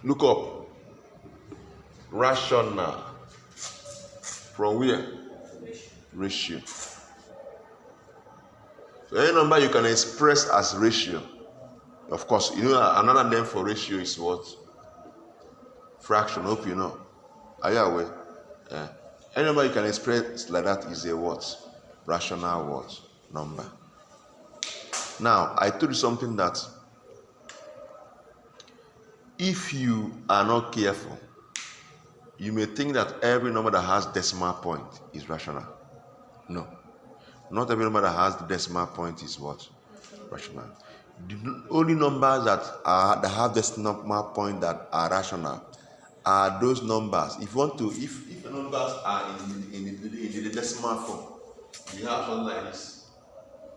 Look up. Rational. From where? Ratio. So any number you can express as ratio. Of course, you know another name for ratio is what? Fraction. Hope you know. Are you aware? Yeah. Any number you can express like that is a what? Rational what? Number. Now, I told you something that if you are not careful, you may think that every number that has decimal point is rational. No. Not every number that has the decimal point is what? Rational. The only numbers that have decimal point that are rational are those numbers. If you want to, if the numbers are in the decimal form, you have something like this: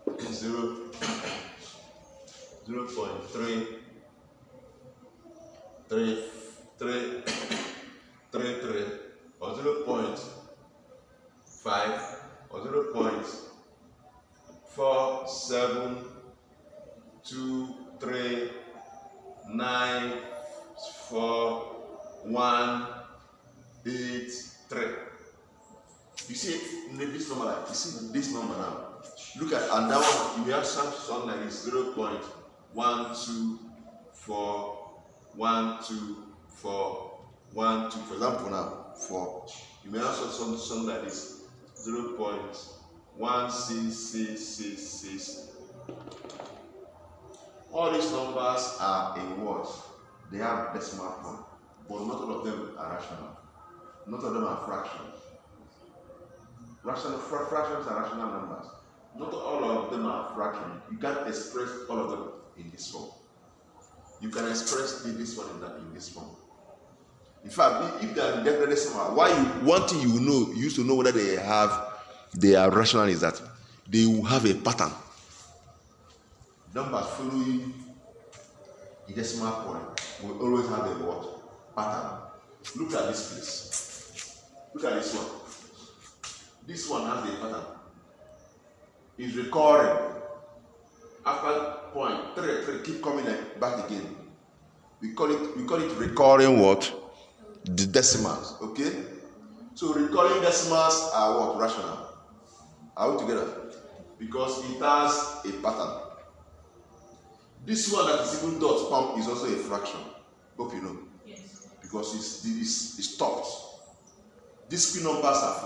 0.333 or 0.5 or 0.472394183. You see this number, like you see this number now. Look at, and that one you have something like this: 0.12412. For example, now 4. You may have something like this: 0.16666. All these numbers are in what? They have decimal point, but not all of them are rational. Not all of them are fractions. Fractions are rational numbers. Not all of them are fractions. You can't express all of them in this form. You can express this one in this form. In fact, if they are definitely decimal, one thing you used to know whether they are rational is that they will have a pattern. Numbers following the decimal point will always have a what? Pattern. Look at this place. Look at this one. This one has a pattern. It's recurring. After point 3, keep coming back again. We call it recurring what? The decimals. Okay? So recurring decimals are what? Rational. Are we together? Because it has a pattern. This one that is even dot pump is also a fraction. Hope you know. Yes. Because it's stopped. These few numbers are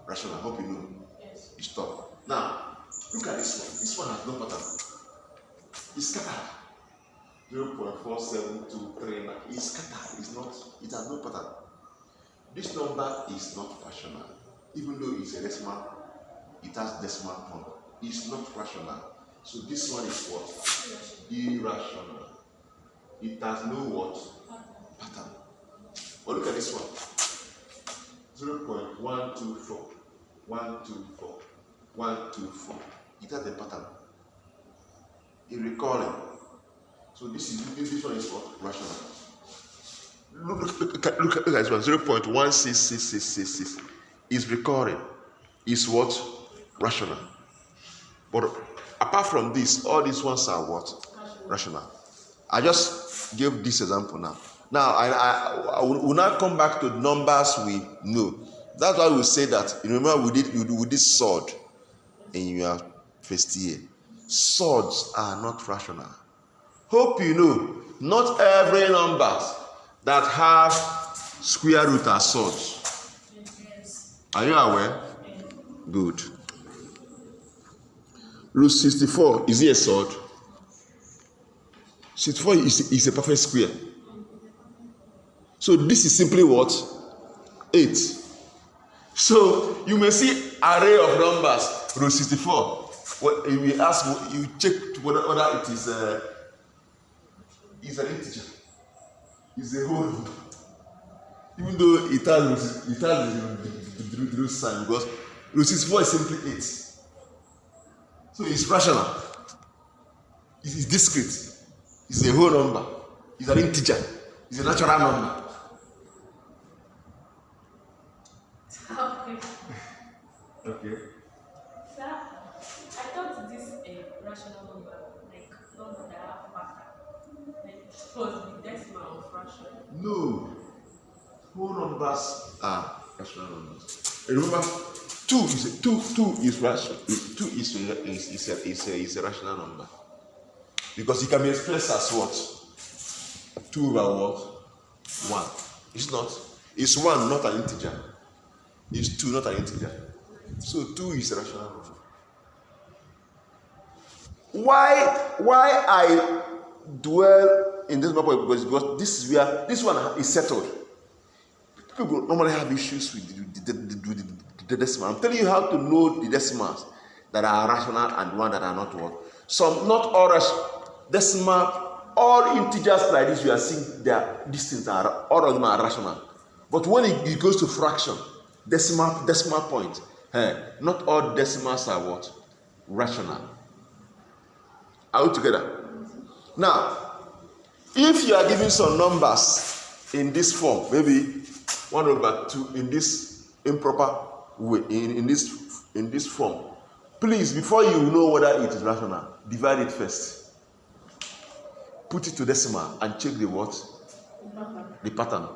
rational. Hope you know. Yes. It's stopped. Now, look at this one. This one has no pattern. It's scattered. 0.47239. It's scattered. It has no pattern. This number is not rational. Even though it's a decimal, it has decimal point. It's not rational. So this one is what? Irrational. It has no what? Pattern. But look at this one. 0.124. 124. 124. It has a pattern. A recurring. So this one is what? Rational. Look at this one. 0.166666 is recurring. Is what? Rational. But apart from this, all these ones are what? Rational. I just gave this example now. Now, I will now come back to numbers we know. That's why we say that. You remember we did sword in your first year. Swords are not rational. Hope you know, not every numbers that have square root are swords. Yes. Are you aware? Good. Root 64, is it a sword? 64 is a perfect square. So this is simply what? 8. So you may see array of numbers, root 64. Well, we ask, you check whether it is an integer. It's a whole number. Even though it has the root sign, because root 64 is simply 8. So it's rational. It's discrete. It's a whole number. It's an integer. It's a natural number. Okay. Sir, I thought this rational number, like number that have pattern, like was the decimal of fraction. No. Whole numbers are rational numbers. And remember, two is rational. Two is a rational number because it can be expressed as what? 2 over what? 1. It's not. It's 1, not an integer. It's 2, not an integer. So 2 is a rational number. Why I dwell in this matter because this one is settled. People normally have issues with the decimal. I'm telling you how to know the decimals that are rational and one that are not what. Some, not all decimal, all integers like this you are seeing, these things are all of them are rational. But when it goes to fraction, decimal point, not all decimals are what? Rational. Are we together? Now, if you are giving some numbers in this form, maybe 1 over 2 in this improper way, in this form, please, before you know whether it is rational, divide it first. Put it to decimal and check the what? The pattern.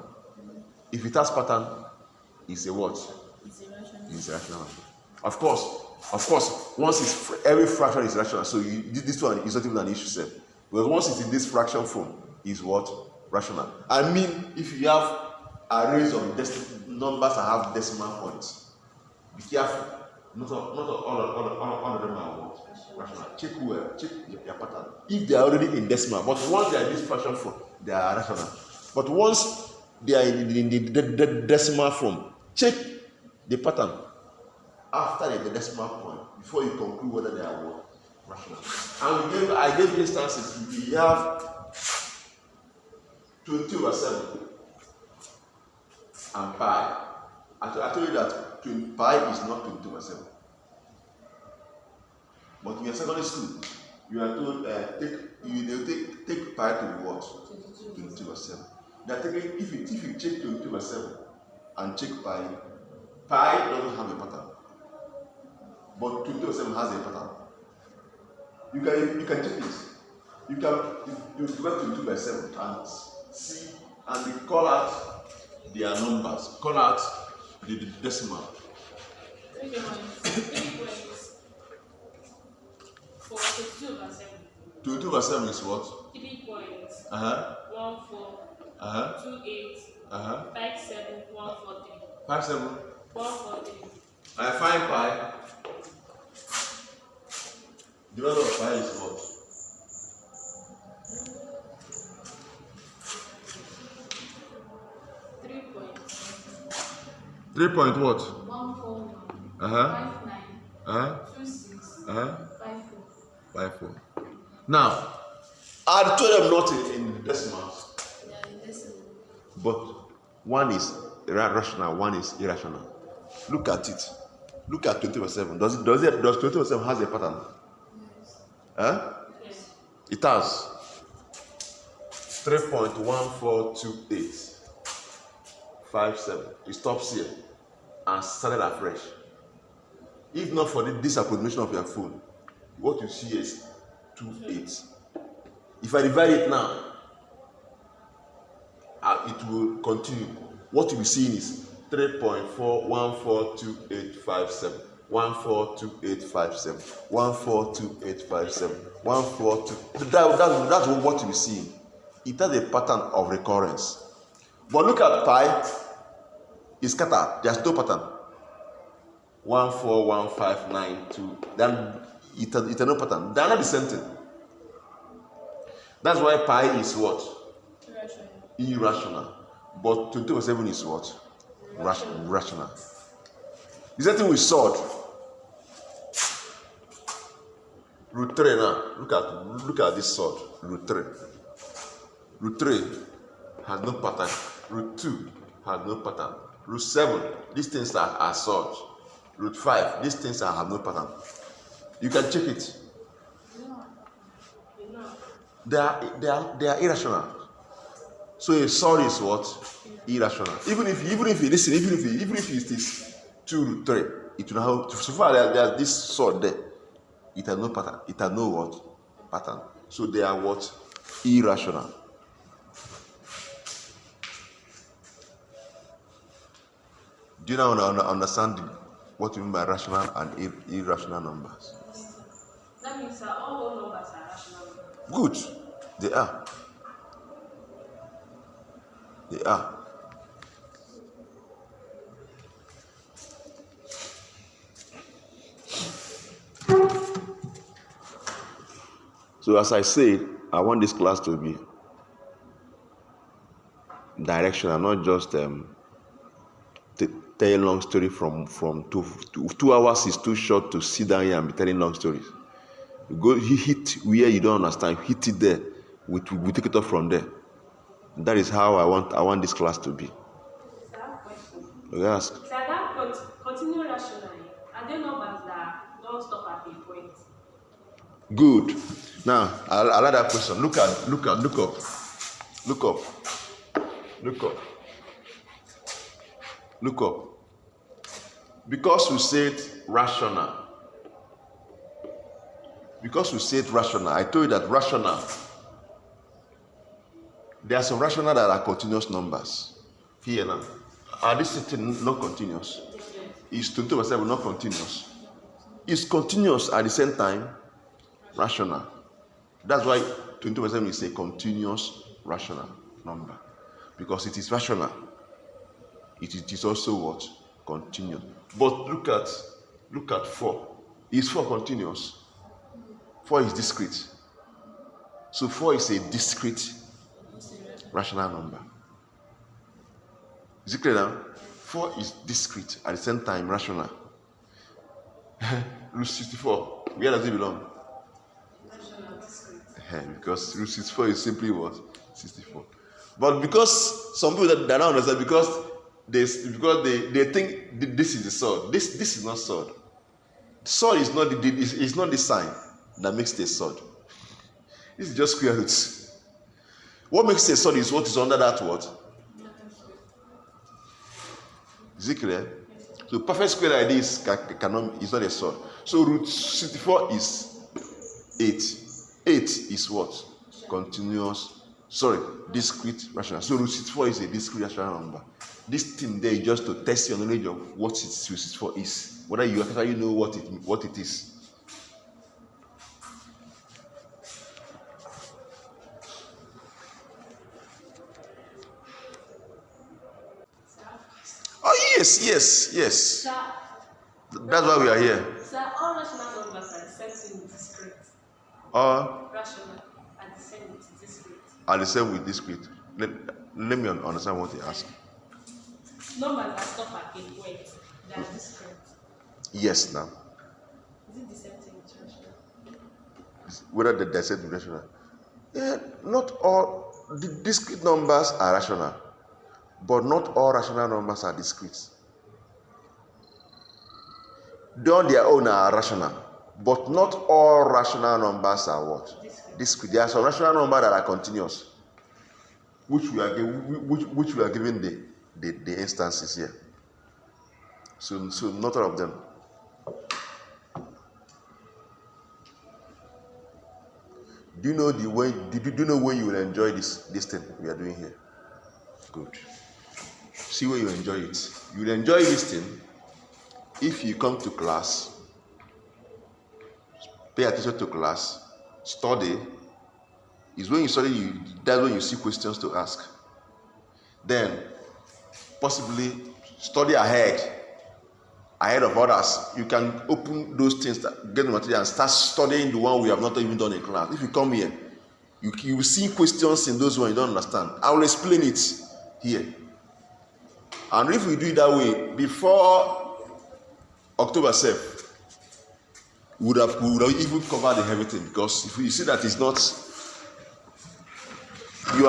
If it has pattern, it's a what? It's rational. Of course, once every fraction is rational, so this one is not even an issue set. Because once it's in this fraction form, is what? Rational. I mean, if you have arrays of numbers that have decimal points, be careful. Not all of them are what? Rational. Check your pattern. If they are already in decimal, but once they are in this fraction form, they are rational. But once they are in the decimal form, check the pattern after the decimal point before you conclude whether they are what? Rational. And I gave instances. We have 20 over 7 and pi. I told you that pi is not 20 over 7. But in your secondary school, you are told take pi to the what? 22 over 7. They are taking, if you check 22 over 7 and check pi doesn't have a pattern. But 22 over 7 has a pattern. You can check it. You divide 22 by 7 and see, and you call out their numbers, call out the decimal. 3 points for 22 over 7. 22 over 7 is what? 3 points. 1 4 2 8 5 7 1 4 3. 5 7 1 4 3. I find pi. The value of pi is what? 3 points. 3 point what? 1 4 1 5 9 2 6 5 4. 5 4. Now, I told them not in decimals. They are in decimal. But one is rational, one is irrational. Look at it. Look at 20 over 7. Does 20 over 7 has a pattern? Yes. It has 3.1428 57. It stops here and started afresh. If not for this approximation of your phone, what you see is 28. If I divide it now, it will continue. What you'll be seeing is 3.142857. 142857, 142857, 142. That's what you're seeing. It has a pattern of recurrence. But look at pi, it's scattered. There's no pattern. 141592. Then it has no pattern. They're not the same thing. That's why pi is what? Irrational. But 22/7 is what? Rational. The same thing with sword. Root 3 now. Look at this sword. Root 3. Root 3 has no pattern. Root 2 has no pattern. Root 7, these things are swords. Root 5, these things have no pattern. You can check it. They are irrational. So a sword is what? Irrational. Even if it is 2 root 3, it will have, so far there's this sword there. It has no pattern. It has no what? Pattern. So they are what? Irrational. Do you now understand what you mean by rational and irrational numbers? That means that all whole numbers are rational numbers. Good. They are. They are. So as I said, I want this class to be directional, not just tell a long story from 2 hours is too short to sit down here and be telling long stories. You go hit where you don't understand, hit it there. We take it off from there. That is how I want this class to be. I have a question. You ask. So that continue rationally. Are there numbers that don't stop at a point? Good. Now, I like that question. Look up. Because we said rational. I told you that rational. There are some rational that are continuous numbers. Here now. Are these things not continuous? Is 20/7 not continuous? Is continuous at the same time rational. That's why 20/7 is a continuous rational number. Because it is rational. It is also what? Continuous. But look at 4. Is 4 continuous? 4 is discrete. So 4 is a discrete rational number. Is it clear now? 4 is discrete at the same time rational. Root 64, where does it belong? Because root 64 is simply what? 64. But because some people that don't understand, because they think this is the sword. This is not sword. Sword is not the sign that makes it a sword. This is just square roots. What makes it a sword is what is under that word. Is it clear? So perfect square like this is not a sword. So root 64 is 8. 8 is what? Continuous. Discrete rational. So root 64 is a discrete rational number. This thing there is just to test your knowledge of what root 64 is. Whether you actually know what it is. Oh yes. That's why we are here. Sir, all rational numbers are the same with discrete. Rational are the same with discrete. Let me understand what you ask. Numbers that stop at a point, they are discrete. Yes, now. Is it the same thing with rational? Whether they're the same with rational? Yeah, not all. The discrete numbers are rational, but not all rational numbers are discrete. They on their own are rational, but not all rational numbers are what? Discrete. There are some rational numbers that are continuous, which we are given the instances here. So not all of them. Do you know when you will enjoy this thing we are doing here? Good. See where you enjoy it. You will enjoy this thing if you come to class, pay attention to class, study. Is when you study, that's when you see questions to ask. Then possibly study ahead of others. You can open those things, get the material and start studying the one we have not even done in class. If you come here, you will see questions in those ones you don't understand. I will explain it here. And if we do it that way, before October 7th, we would have even covered everything. Because if you see that it's not, you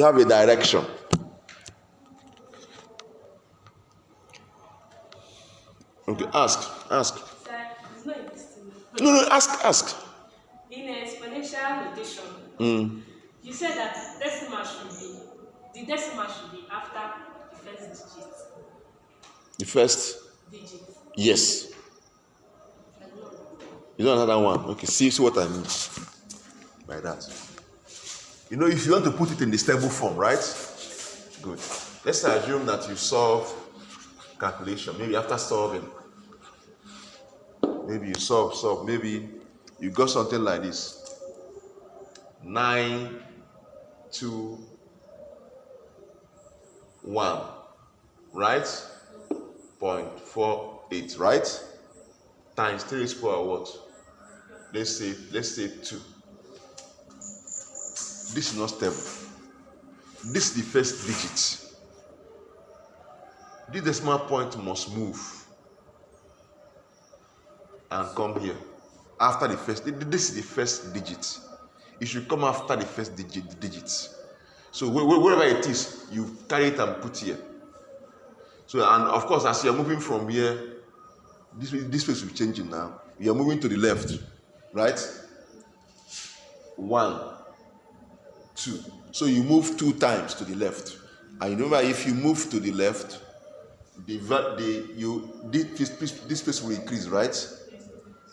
have a direction. Okay, ask. Sir, it's not interesting. No, ask. In exponential notation, you said that the decimal should be after the first digit. The first Digit. Yes. You don't another one. Okay, see what I mean by that. If you want to put it in the stable form, right? Good. Let's assume that you solve calculation. Maybe after solving, maybe you solve. Maybe you got something like this: 9, 2, 1, right? 0.48, right? Times 3 raised to the power what? Let's say 2. This is not stable. This is the first digit. This decimal point must move and come here. After the first, this is the first digit. It should come after the first digit. So wherever it is, you carry it and put here. So, and of course, as you are moving from here, this place will be changing now. You are moving to the left, right? 1, 2. So you move 2 times to the left. And you remember, if you move to the left, this place will increase, right?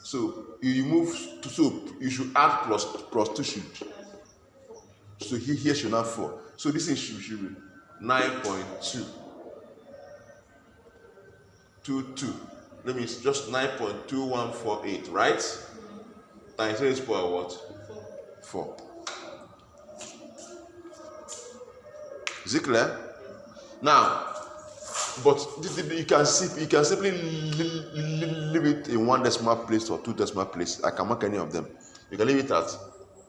So you move to, so you should add plus 2 should. So here should not 4. So this thing should be 9.2. 22. That means just 9.2148, right? Times 3 raised to the power what? 4. Is it clear? Now, but you can simply leave it in 1 decimal place or 2 decimal places. I can mark any of them. You can leave it at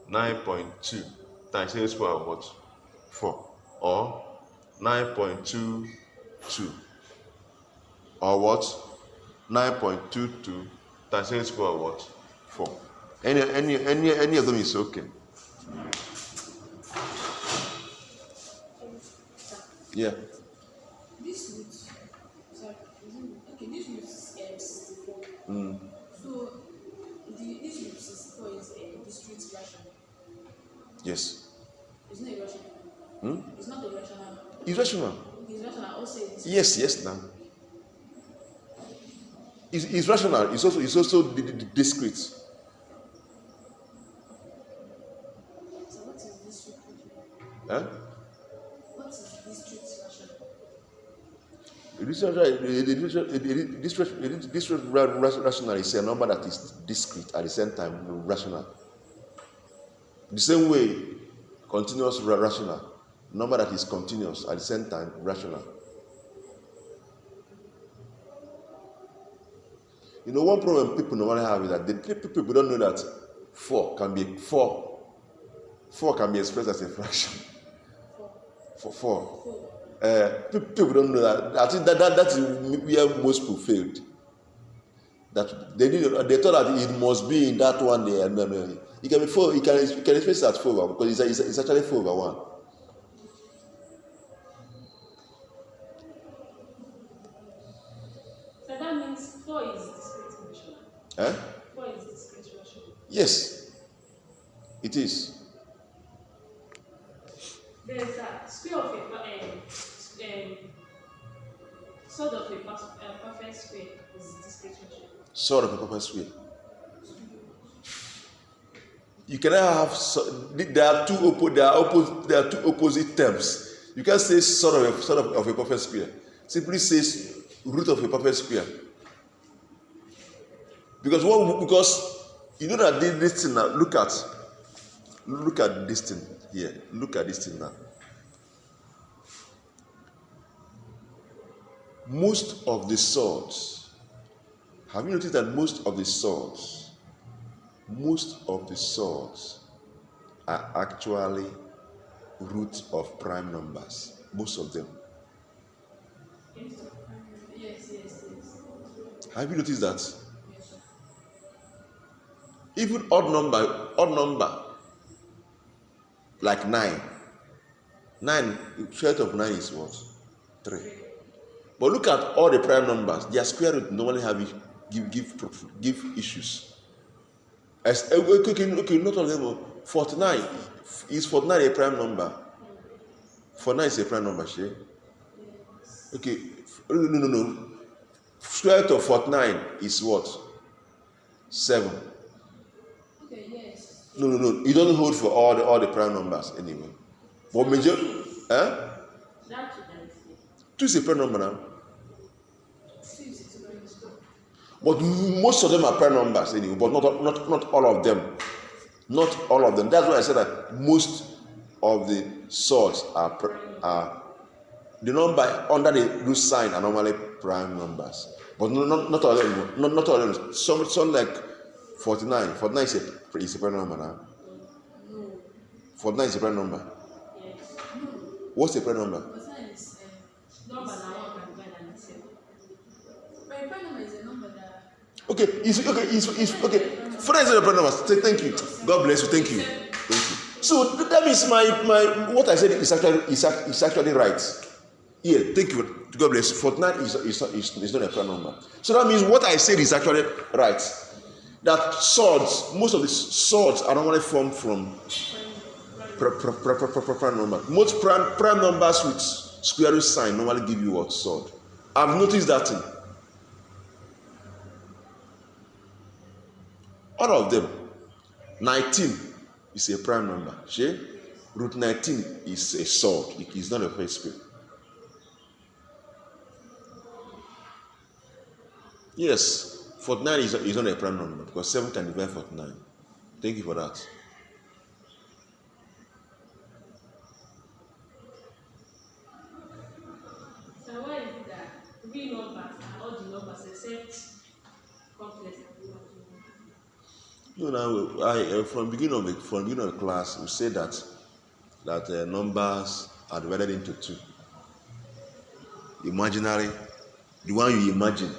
9.2 times 3 raised to the power what? 4. Or 9.22. Or what? 9.22 times 3 raised to the power what? 4. Any of them is okay. Yeah. This root, sorry, okay, this root is 64. So this root 64 is a discrete rational. Yes. It's not irrational. It's not irrational. It's rational. It's rational. Also, Yes, now. It's rational. It's also discrete. So what is discrete rational? Huh? What is discrete rational? Discrete rational is a number that is discrete at the same time rational. The same way, continuous rational, number that is continuous at the same time rational. You know, one problem people normally have is that people don't know that 4 can be expressed as a fraction. 4. People don't know that. I think that is where most people failed. That they thought that it must be in that one there. No. It can be 4. You can express it as 4 because it's actually 4/1. So that means 4 is discrete rational. 4 is discrete rational. Yes, it is. There is a square of a sort of a perfect square is discrete rational. Sort of a perfect square. You cannot have. There are two opposite terms. You can say sort of a perfect square. Simply says root of a perfect square. Because you know that this thing now. Look at this thing here. Look at this thing now. Most of the swords. Have you noticed that most of the swords are actually roots of prime numbers? Most of them. Yes. Have you noticed that? Yes. Even odd number, like 9. 9, square root of 9 is what? 3. But look at all the prime numbers. Their square root normally give issues. Okay, not all of them. 49 is 49 a prime number. 49 is a prime number, Shay. Okay, no. Square root of 49 is what? 7. Okay, yes. No. It doesn't hold for all the prime numbers anyway. But major, That too, 2 is a prime number now. 2 is a prime number. But most of them are prime numbers anyway, but not all of them. Not all of them. That's why I said that most of the surds are the number under the root sign are normally prime numbers. But not all of them. Not all of them. Some like 49. 49 is a prime number now. No. 49 is a prime number. Yes. No. What's a prime number? 49 is Number that one can divide and itself. but a prime number is a number that. Okay, it's okay. 49 is a prime number. Thank you. God bless you. Thank you. So that means my what I said is actually right. Yeah, thank you. God bless you. 49 is not a prime number. So that means what I said is actually right. That swords, most of the swords are normally formed from prime number. Most prime numbers with square root sign normally give you what? Sword. I've noticed that thing. All of them. 19 is a prime number. See? Root 19 is a sword. It is not a first square. Yes, 49 is not a prime number because 7 can divide 49. Thank you for that. So why is it that real numbers are all the numbers except complex? You know, from beginning of the class, we said that numbers are divided into 2. Imaginary, the one you imagine,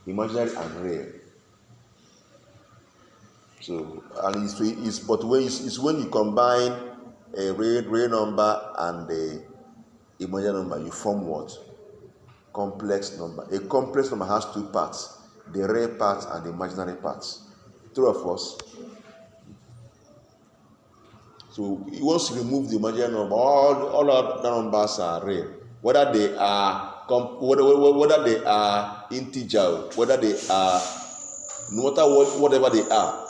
imaginary and real. So, and it's when you combine a real number and a imaginary number, you form what? Complex number. A complex number has 2 parts: the real part and the imaginary parts. True of us. So once you remove the imaginary number, all other numbers are real. Whether they are integer, whether they are no matter whatever they are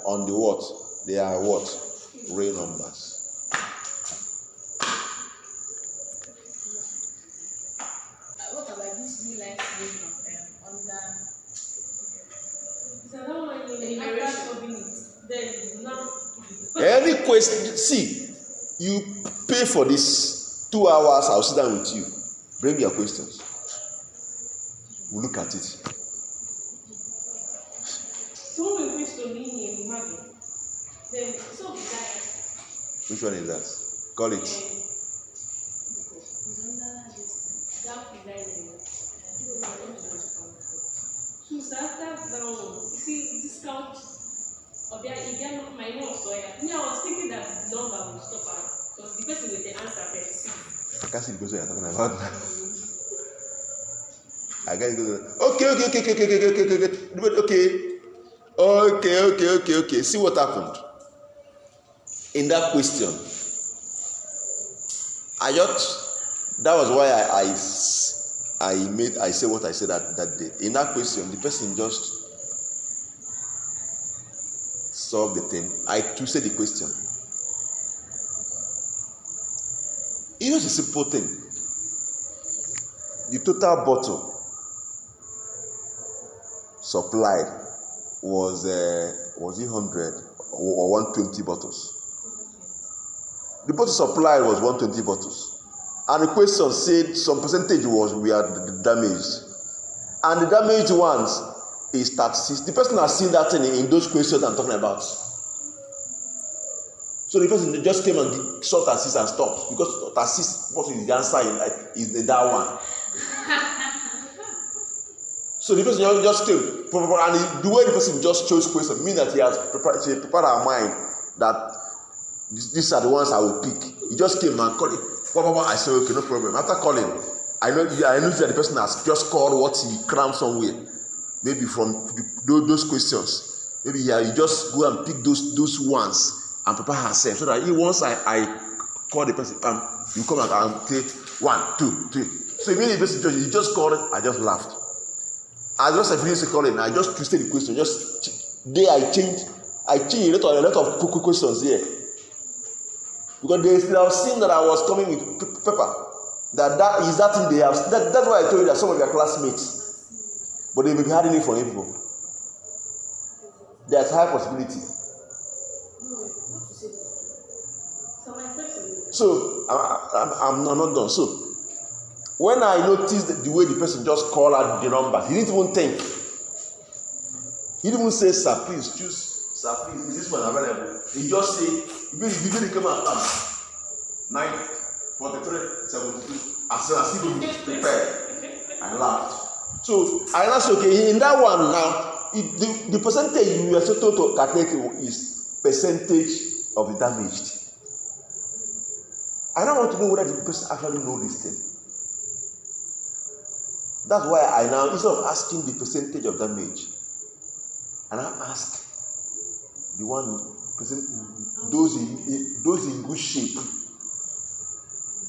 on the what? They are what? Real numbers. What about this real life version under? So that one you after solving it, then now. Any question, see, you pay for this 2 hours, I'll sit down with you. Bring your questions. We'll look at it. So when we question me in Maggie, then so desire. Which one is that? Call it. So after now, you see discount. My name so I was thinking that the number will stop at because the person with the answer 36. I can't see the question you're talking about now. I got it. Okay. See what happened in that question. That was why I said what I said that day. In that question, the person just solved the thing. I twisted the question. It was a simple thing. The total bottle supplied was it 100 or 120 bottles? The bottle supplied was 120 bottles, and the question said some percentage were damaged, and the damaged ones is 36. The person has seen that thing in those questions I'm talking about. So the person just came and saw 36 and stopped because 36 what is the answer is that one. So the person just came, and the way the person just chose question means that she prepared her mind that these are the ones I will pick. He just came and called it. I said, okay, no problem. After calling, I know that the person has just called what he crammed somewhere. Maybe from those questions. Maybe you just go and pick those ones and prepare herself. So that once I call the person, you come out and say 1, 2, 3. So immediately the person he just called it, I just laughed. As I finished calling, I just twisted the question. I changed a lot of questions here. Because they have seen that I was coming with paper. That is that thing they have. That's why I told you that some of your classmates, but they may be hiding it from people. There's high possibility. So I'm not done. So when I noticed the way the person just called out the numbers, he didn't even think. He didn't even say, "Sir, please choose. Sir, please, is this one available?" He just said, "You really come and come." 9:43, 72. As soon as he prepared, I laughed. So I asked, okay, in that one now, the percentage you are told to calculate is percentage of the damaged. I don't want to know whether the person actually knows this thing. That's why I now, instead of asking the percentage of damage, and I ask the one percent, those in good shape.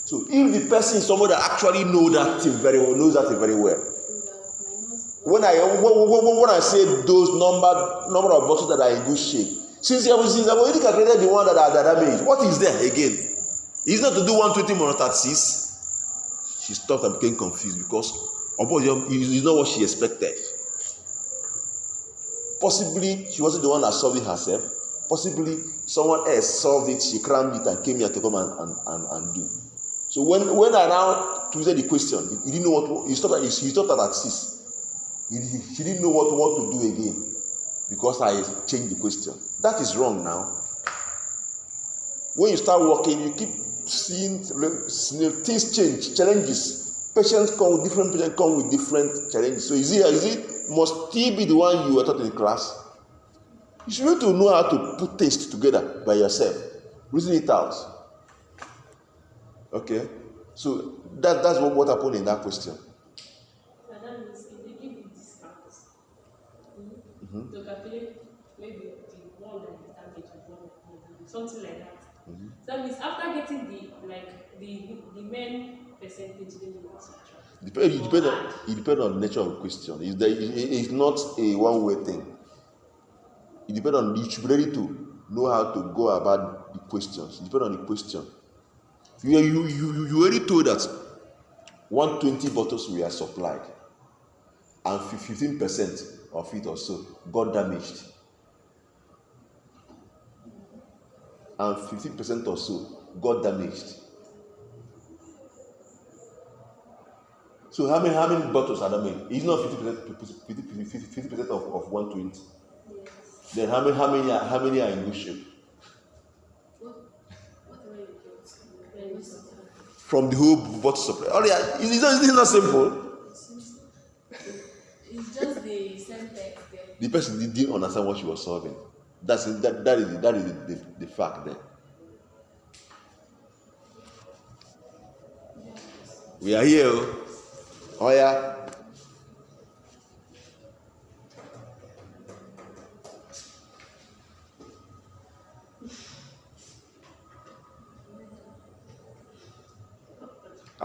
So if the person is someone that actually knows that thing very well, when I say those number of bottles that are in good shape, since I've already calculated the one that are damaged, what is there again? It's not to do 120 minus 36. She stopped and became confused because it's not what she expected. Possibly she wasn't the one that solved it herself. Possibly someone else solved it, she crammed it and came here to come and do. So when I now tweeted the question, he didn't know what he stopped at 6. He didn't know what to do again because I changed the question. That is wrong now. When you start working, you keep seeing things change, challenges. Patients come with different challenges. So is it must he be the one you were taught in class? You should need to know how to put things together by yourself, reason it out. Okay, so that's what happened in that question. And that means if they give you discounts, to calculate maybe the one that is damaged and one that is something like that. So that means after getting the main percentage, then you also subtract. It depends on the nature of the question. It's not a one-way thing. It depends on, you should be ready to know how to go about the questions. It depends on the question. You already told that 120 bottles were supplied and 15% of it or so got damaged. And 15% or so got damaged. So how many bottles are damaged? It's not 50% of 120. Yes. Then how many are in good shape? From the whole bottle supply. Oh yeah, it's not simple. It's just the same text there. The person didn't understand what she was solving. That is the fact there. We are here. Oh yeah.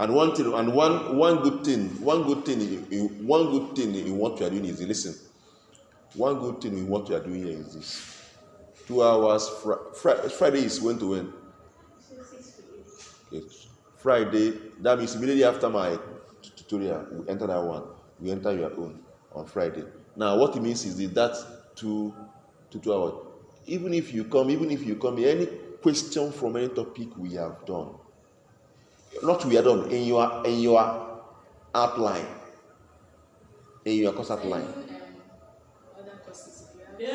And one good thing in what you are doing is, listen. One good thing in what you are doing here is this: 2 hours. Friday is when to when? 6 to 8. Okay. Friday. That means immediately after my tutorial, we enter that one. We enter your own on Friday. Now, what it means is that 2 hours. Even if you come, any question from any topic we have done. Not we are done in your outline, in your course outline. Other courses if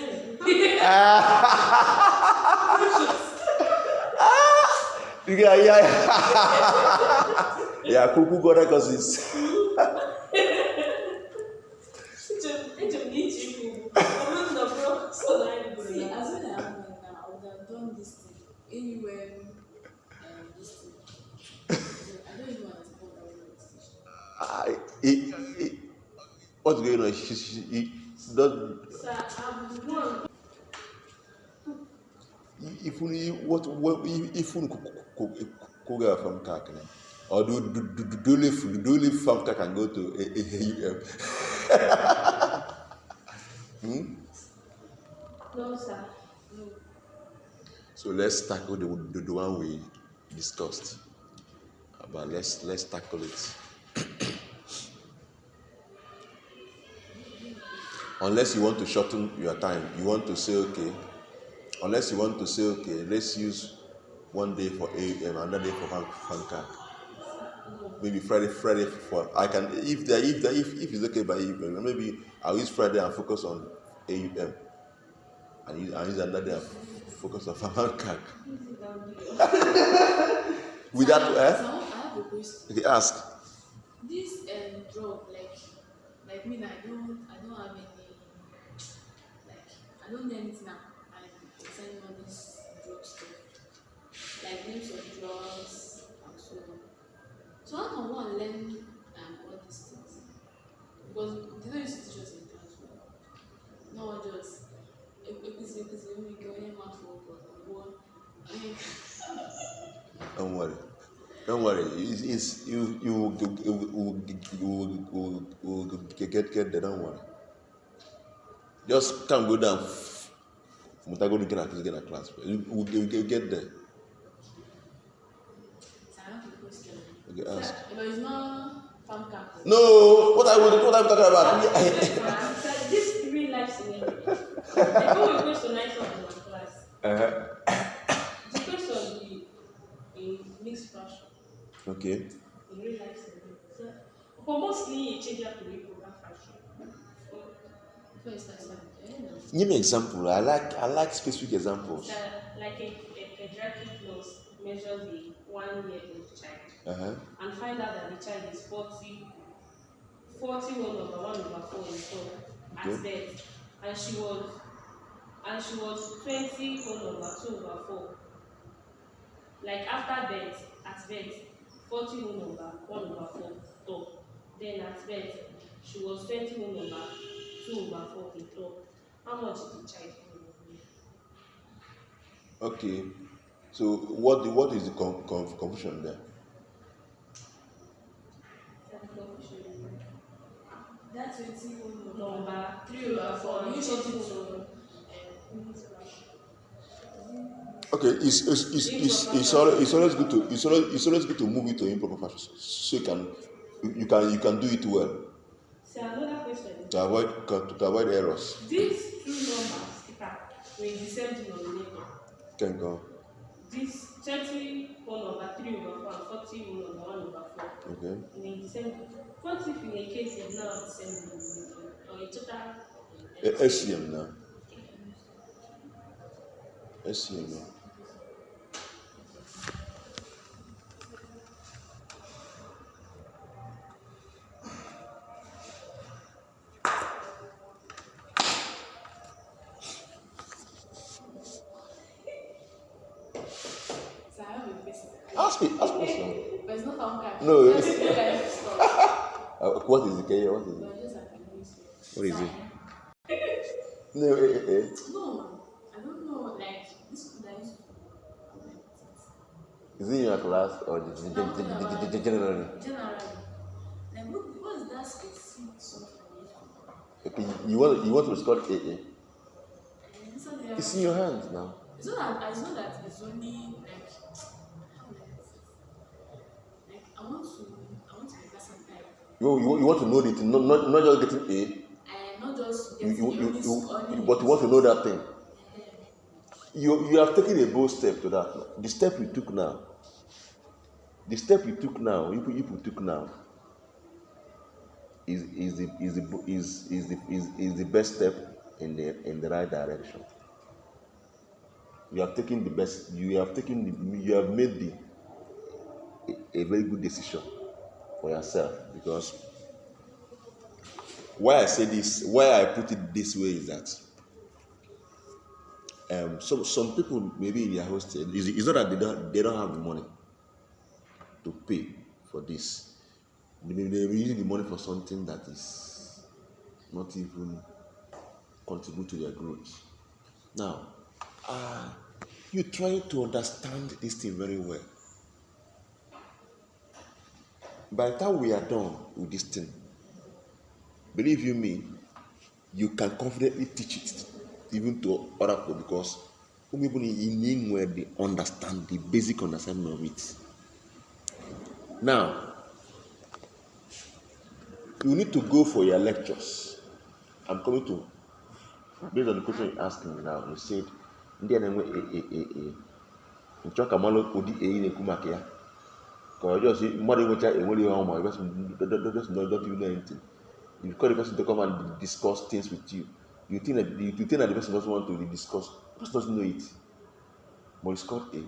Yeah. Yeah, Kuku got other courses. See, as when I am now, I would have done this thing anywhere. This thing. I don't even understand what that was. What's going on? She does. If you go from Kakane, or do leave from Kakane and go to AUM? No, sir. No. So let's tackle the one we discussed but let's tackle it. Unless you want to shorten your time, you want to say okay. Unless you want to say okay, let's use one day for AUM, another day for Hancock. Maybe Friday for I can if it's okay by evening, maybe I'll use Friday and focus on AUM, and use another day and focus on Hancock. With that, I have a question. okay, ask. This drug, like me, I don't have any, like I don't know anything now. I'm selling all this drug stuff, like names of drugs and so on. So how can one learn all these things? Because they don't used to teach us in class. No, just it's we go in math work. I mean, Don't worry. Don't worry. It's you will get there. Don't worry. Just can't go down. Mutago looking at this class. We'll get there. so I have a question. Okay, ask. But it's not farm camp. No, what I'm talking about. This real life scenario. Like when we question something in my class, the question be in mixed fashion. Okay. In real life scenario. So, but mostly it changes to real program fashion. First, I started. Give me an example. I like specific examples. Like a pediatric nurse measures the 1 year old child and find out that the child is 41 over 1/4 in total at birth, and she was 20/2/4. Like after birth, at birth, 41/1/4 top. Then at birth, she was 20/2/4 in top. How much is the child? Okay. So what is the confusion there? That's 20 Number 3/4. You should do Okay, it's always good to move it to improper fashion so you can do it well. So another question. To avoid errors. These two numbers were the same denominator. Can go. This 20/3/4 and 40/1/4. Okay. In the same. What if in a case you now have the same denominator or a total? SCM now. SCM now. Ask me. But it's not farm camp. No. That's the kind of stuff. What is it? What is it? But just academic stuff. What is it? Science. No. No, I don't know. Like this school that used to. Is it in your class or generally? Generally. Like what is that specific something? Okay, you want to score AA. It's in your hands now. It's not that it's only like I want to be versatile. You want to know the thing, not just getting A. Not just getting but you want to know that thing. You have taken a bold step to that. The step you took now, is the best step in the right direction. You have taken the best. You have made a very good decision for yourself, because why I put it this way is that some people maybe in their hostel, it's not that they don't have the money to pay for this. They may be using the money for something that is not even contribute to their growth. Now, you're trying to understand this thing very well. By the time we are done with this thing, believe you me, you can confidently teach it even to other people, because people in where they understand the basic understanding of it. Now, you need to go for your lectures. I'm coming to, based on the question you're asking me now, you said, Nchoka malo odi na ekumaka ya. Because just mother which I only home, just don't even know anything. You call the person to come and discuss things with you. You think that the person doesn't want to discuss, the person doesn't know it. But it's called A.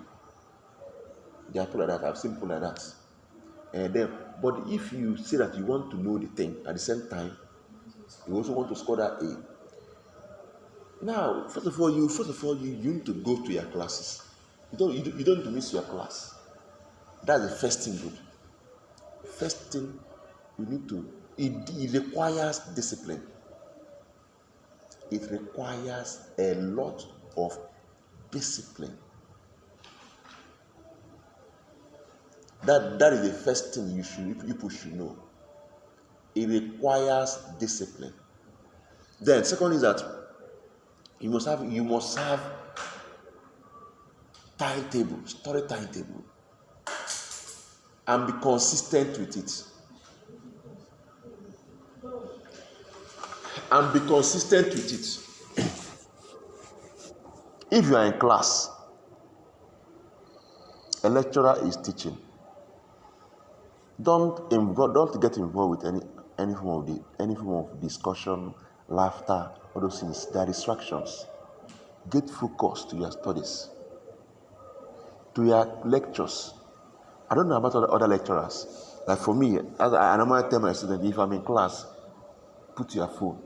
There are people like that, I've seen people like that. And then, but if you say that you want to know the thing at the same time, you also want to score that A. Now, first of all, you need to go to your classes. You don't need to miss your class. That's the first thing good. First thing you need to, it requires discipline. It requires a lot of discipline. That is the first thing you people should know. It requires discipline. Then second is that you must have timetable, study timetable, and be consistent with it. And be consistent with it. If you are in class, a lecturer is teaching. Don't get involved with any form of discussion, laughter, all those things. They are distractions. Get focused to your studies, to your lectures. I don't know about other lecturers. Like for me, as I normally tell my students, if I'm in class, keep your phone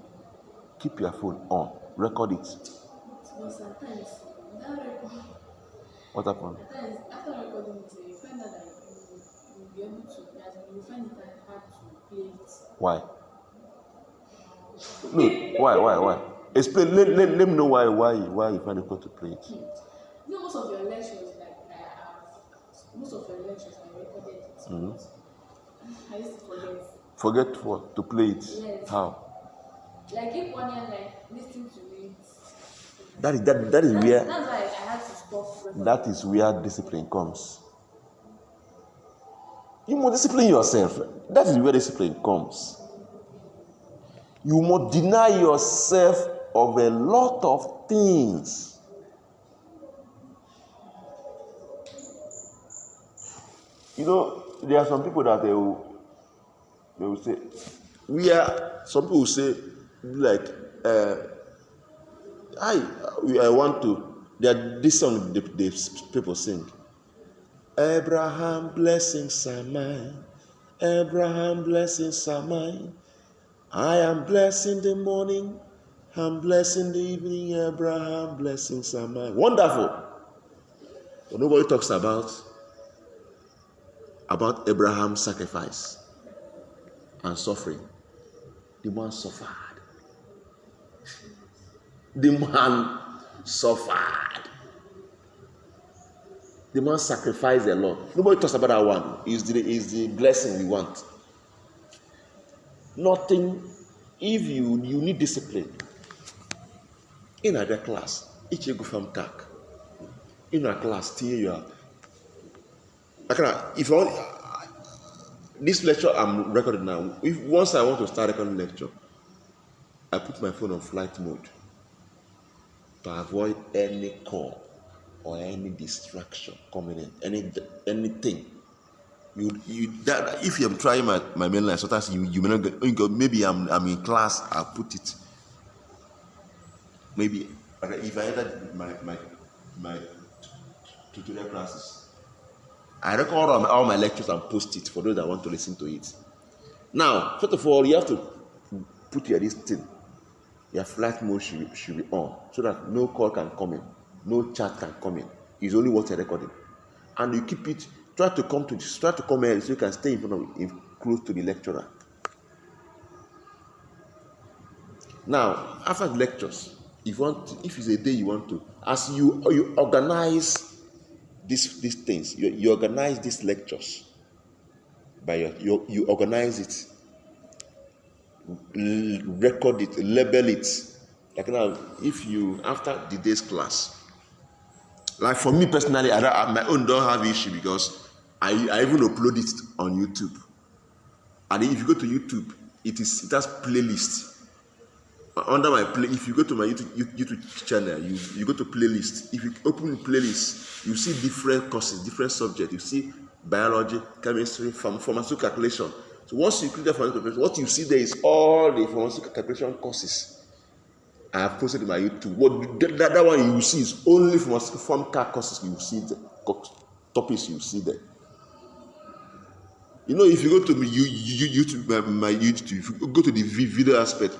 on, record it. But sometimes that record. What happened? Sometimes after recording it, you find out that you'll be able to, you find it hard to play it. Why? No, why? Explain. Let me know why you find it hard to play it. You know, most of your lectures, most of your lectures I recorded it. I used to forget. Forget what? To play it? Yes. How? Like if one year listening to it. That is where. That's why I had to stop recording. That is where discipline comes. You must discipline yourself. That is where discipline comes. You must deny yourself of a lot of things. You know, there are some people that they will say, some people will say, like, I want to, this song the people sing. Abraham, blessings are mine. Abraham, blessings are mine. I am blessed in the morning. I'm blessed in the evening. Abraham, blessings are mine. Wonderful. But nobody talks about Abraham's sacrifice and suffering. The man suffered. The man suffered. The man sacrificed a lot. Nobody talks about that one. Is the blessing we want. Nothing. If you need discipline. In other class, each you go from CAC. In a class, till you are. If you want, this lecture I'm recording now. Once I want to start recording lecture, I put my phone on flight mode to avoid any call or any distraction coming in, anything. If I'm trying my mainline, sometimes you may not get. Maybe I'm in class, I'll put it. Maybe if I enter my tutorial classes, I record all my lectures and post it for those that want to listen to it. Now, first of all, you have to put this thing. Your flight mode should be on so that no call can come in, no chat can come in. It's only what you're recording, and you keep it. Try to come early so you can stay in front of close to the lecturer. Now, after the lectures, if it's a day you want to, as you organize these things, you organize these lectures by you organize it, record it, label it. Like now, if you after the day's class, like for me personally, my own don't have issue because I even upload it on YouTube. And if you go to YouTube, it has playlist. Under my play, if you go to my YouTube channel, you go to playlist. If you open playlist, you see different courses, different subjects. You see biology, chemistry, pharmaceutical calculation. So once you click that pharmaceutical calculation, what you see there is all the pharmaceutical calculation courses I have posted in my YouTube. What that one you will see is only pharmaceutical courses you will see the topics you will see there. You know, if you go to YouTube, my YouTube, if you go to the video aspect,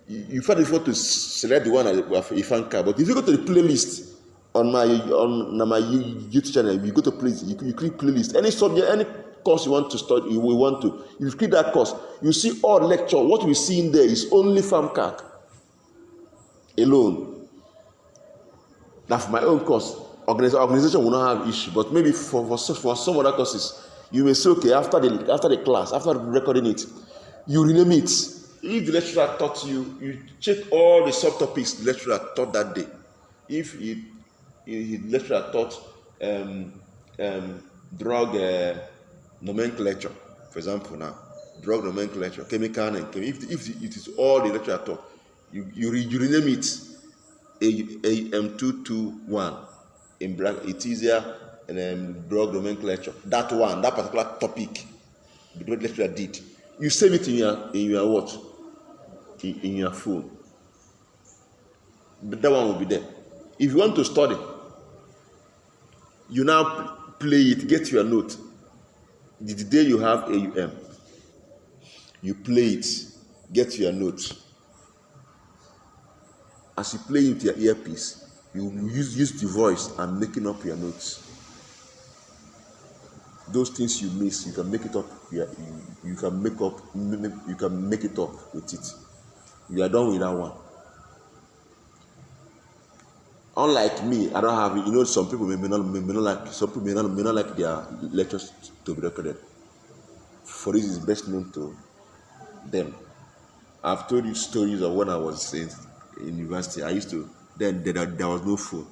you find it to select the one with a fan card. But if you go to the playlist on my YouTube channel, you go to playlist, you click playlist. Any subject, any course you want to study, if you click that course, you see all lecture. What we see in there is only farm card alone. Now for my own course, organization will not have issue, but maybe for some other courses, you may say, okay, after the class, after recording it, you rename it. If the lecturer taught you, you check all the subtopics the lecturer taught that day. If the lecturer taught drug nomenclature, for example, now drug nomenclature, chemical and chemical. If it is all the lecturer taught, you rename it AM221 in black. It's easier and drug nomenclature. That particular topic, the lecturer did. You save it in your what? In your phone. That one will be there. If you want to study, you now play it, get your note. The day you have AUM, you play it, get your note. As you play it with your earpiece, you use the voice and making up your notes. Those things you miss, you can make it up. You can make it up with it. You are done with that one. Unlike me, I don't have it. You know, some people may not like their lectures to be recorded. For this is best known to them. I've told you stories of when I was in university. I used to there was no phone.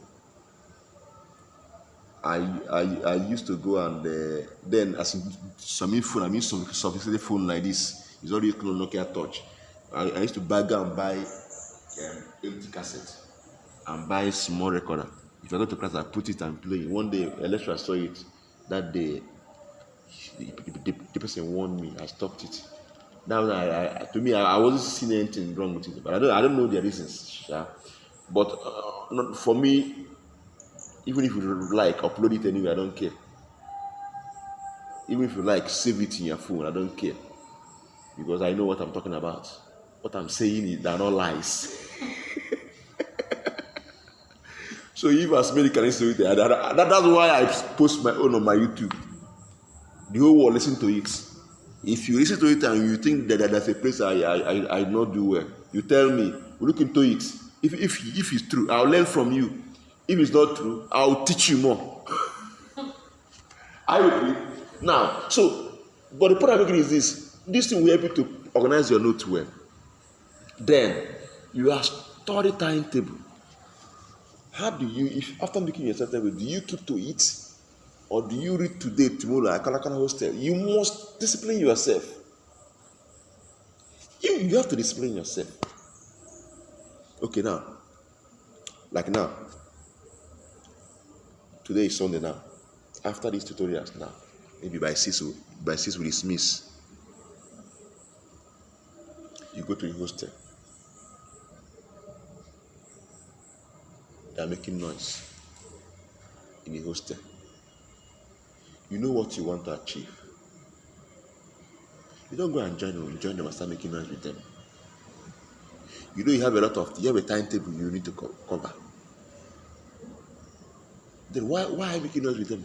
I used to go and then as in some phone, I mean some sophisticated phone like this. It's already called Nokia Touch. I used to buy empty cassette and buy a small recorder. If I go to class, I put it and play. One day, a lecturer saw it. That day, the person warned me. I stopped it. Now, to me, I wasn't seeing anything wrong with it, but I don't know the reasons. Yeah? But for me, even if you like upload it anywhere, I don't care. Even if you like save it in your phone, I don't care, because I know what I'm talking about. What I'm saying is they're not lies. So if as many can listen to it, that's why I post my own on my YouTube. The whole world listen to it. If you listen to it and you think that there's a place I not do well, you tell me. We look into it. If it's true, I'll learn from you. If it's not true, I'll teach you more. I will. Now, but the point I'm making is this thing will help you to organize your notes well. Then you have study timetable. How do you, if after making your timetable, do you keep to it, or do you read today, tomorrow, like Kalakana hostel? You must discipline yourself. You have to discipline yourself. Okay, now, like now, today is Sunday now. After these tutorials now, maybe by 6 we dismiss. You go to the hostel. They are making noise in the hostel. You know what you want to achieve. You don't go and join them and start making noise with them. You know you have a timetable you need to cover. Then why are you making noise with them?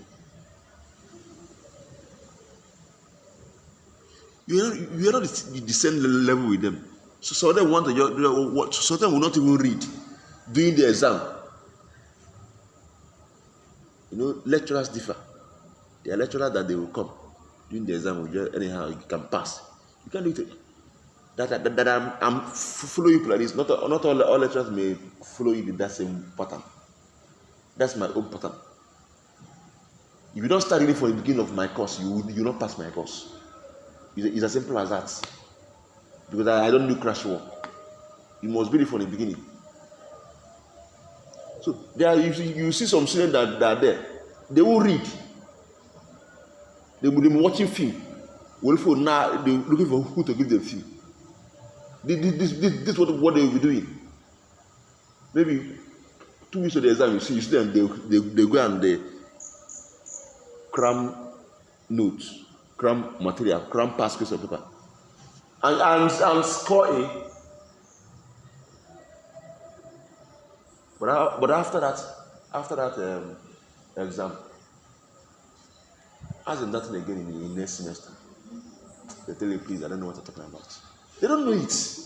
You are not the same level with them. So some of them want to watch. Some of them will not even read during the exam. You know, lecturers differ. There are lecturers that they will come during the exam. Anyhow, you can pass. You can do it. That I'm following you like this. Not all lecturers may follow you in that same pattern. That's my own pattern. If you don't start reading from the beginning of my course, you will not pass my course. It's as simple as that. Because I don't do crash work. You must read it from the beginning. So there you see some students that are there. They will read. They will be watching film. Well, for now they're looking for who to give them film. This is what they will be doing. Maybe 2 weeks of the exam, you see them, they go and they cram notes, cram material, cram past piece of paper, and score A. But after that exam, ask them nothing again in the next semester. They tell you, please, I don't know what you're talking about. They don't know it.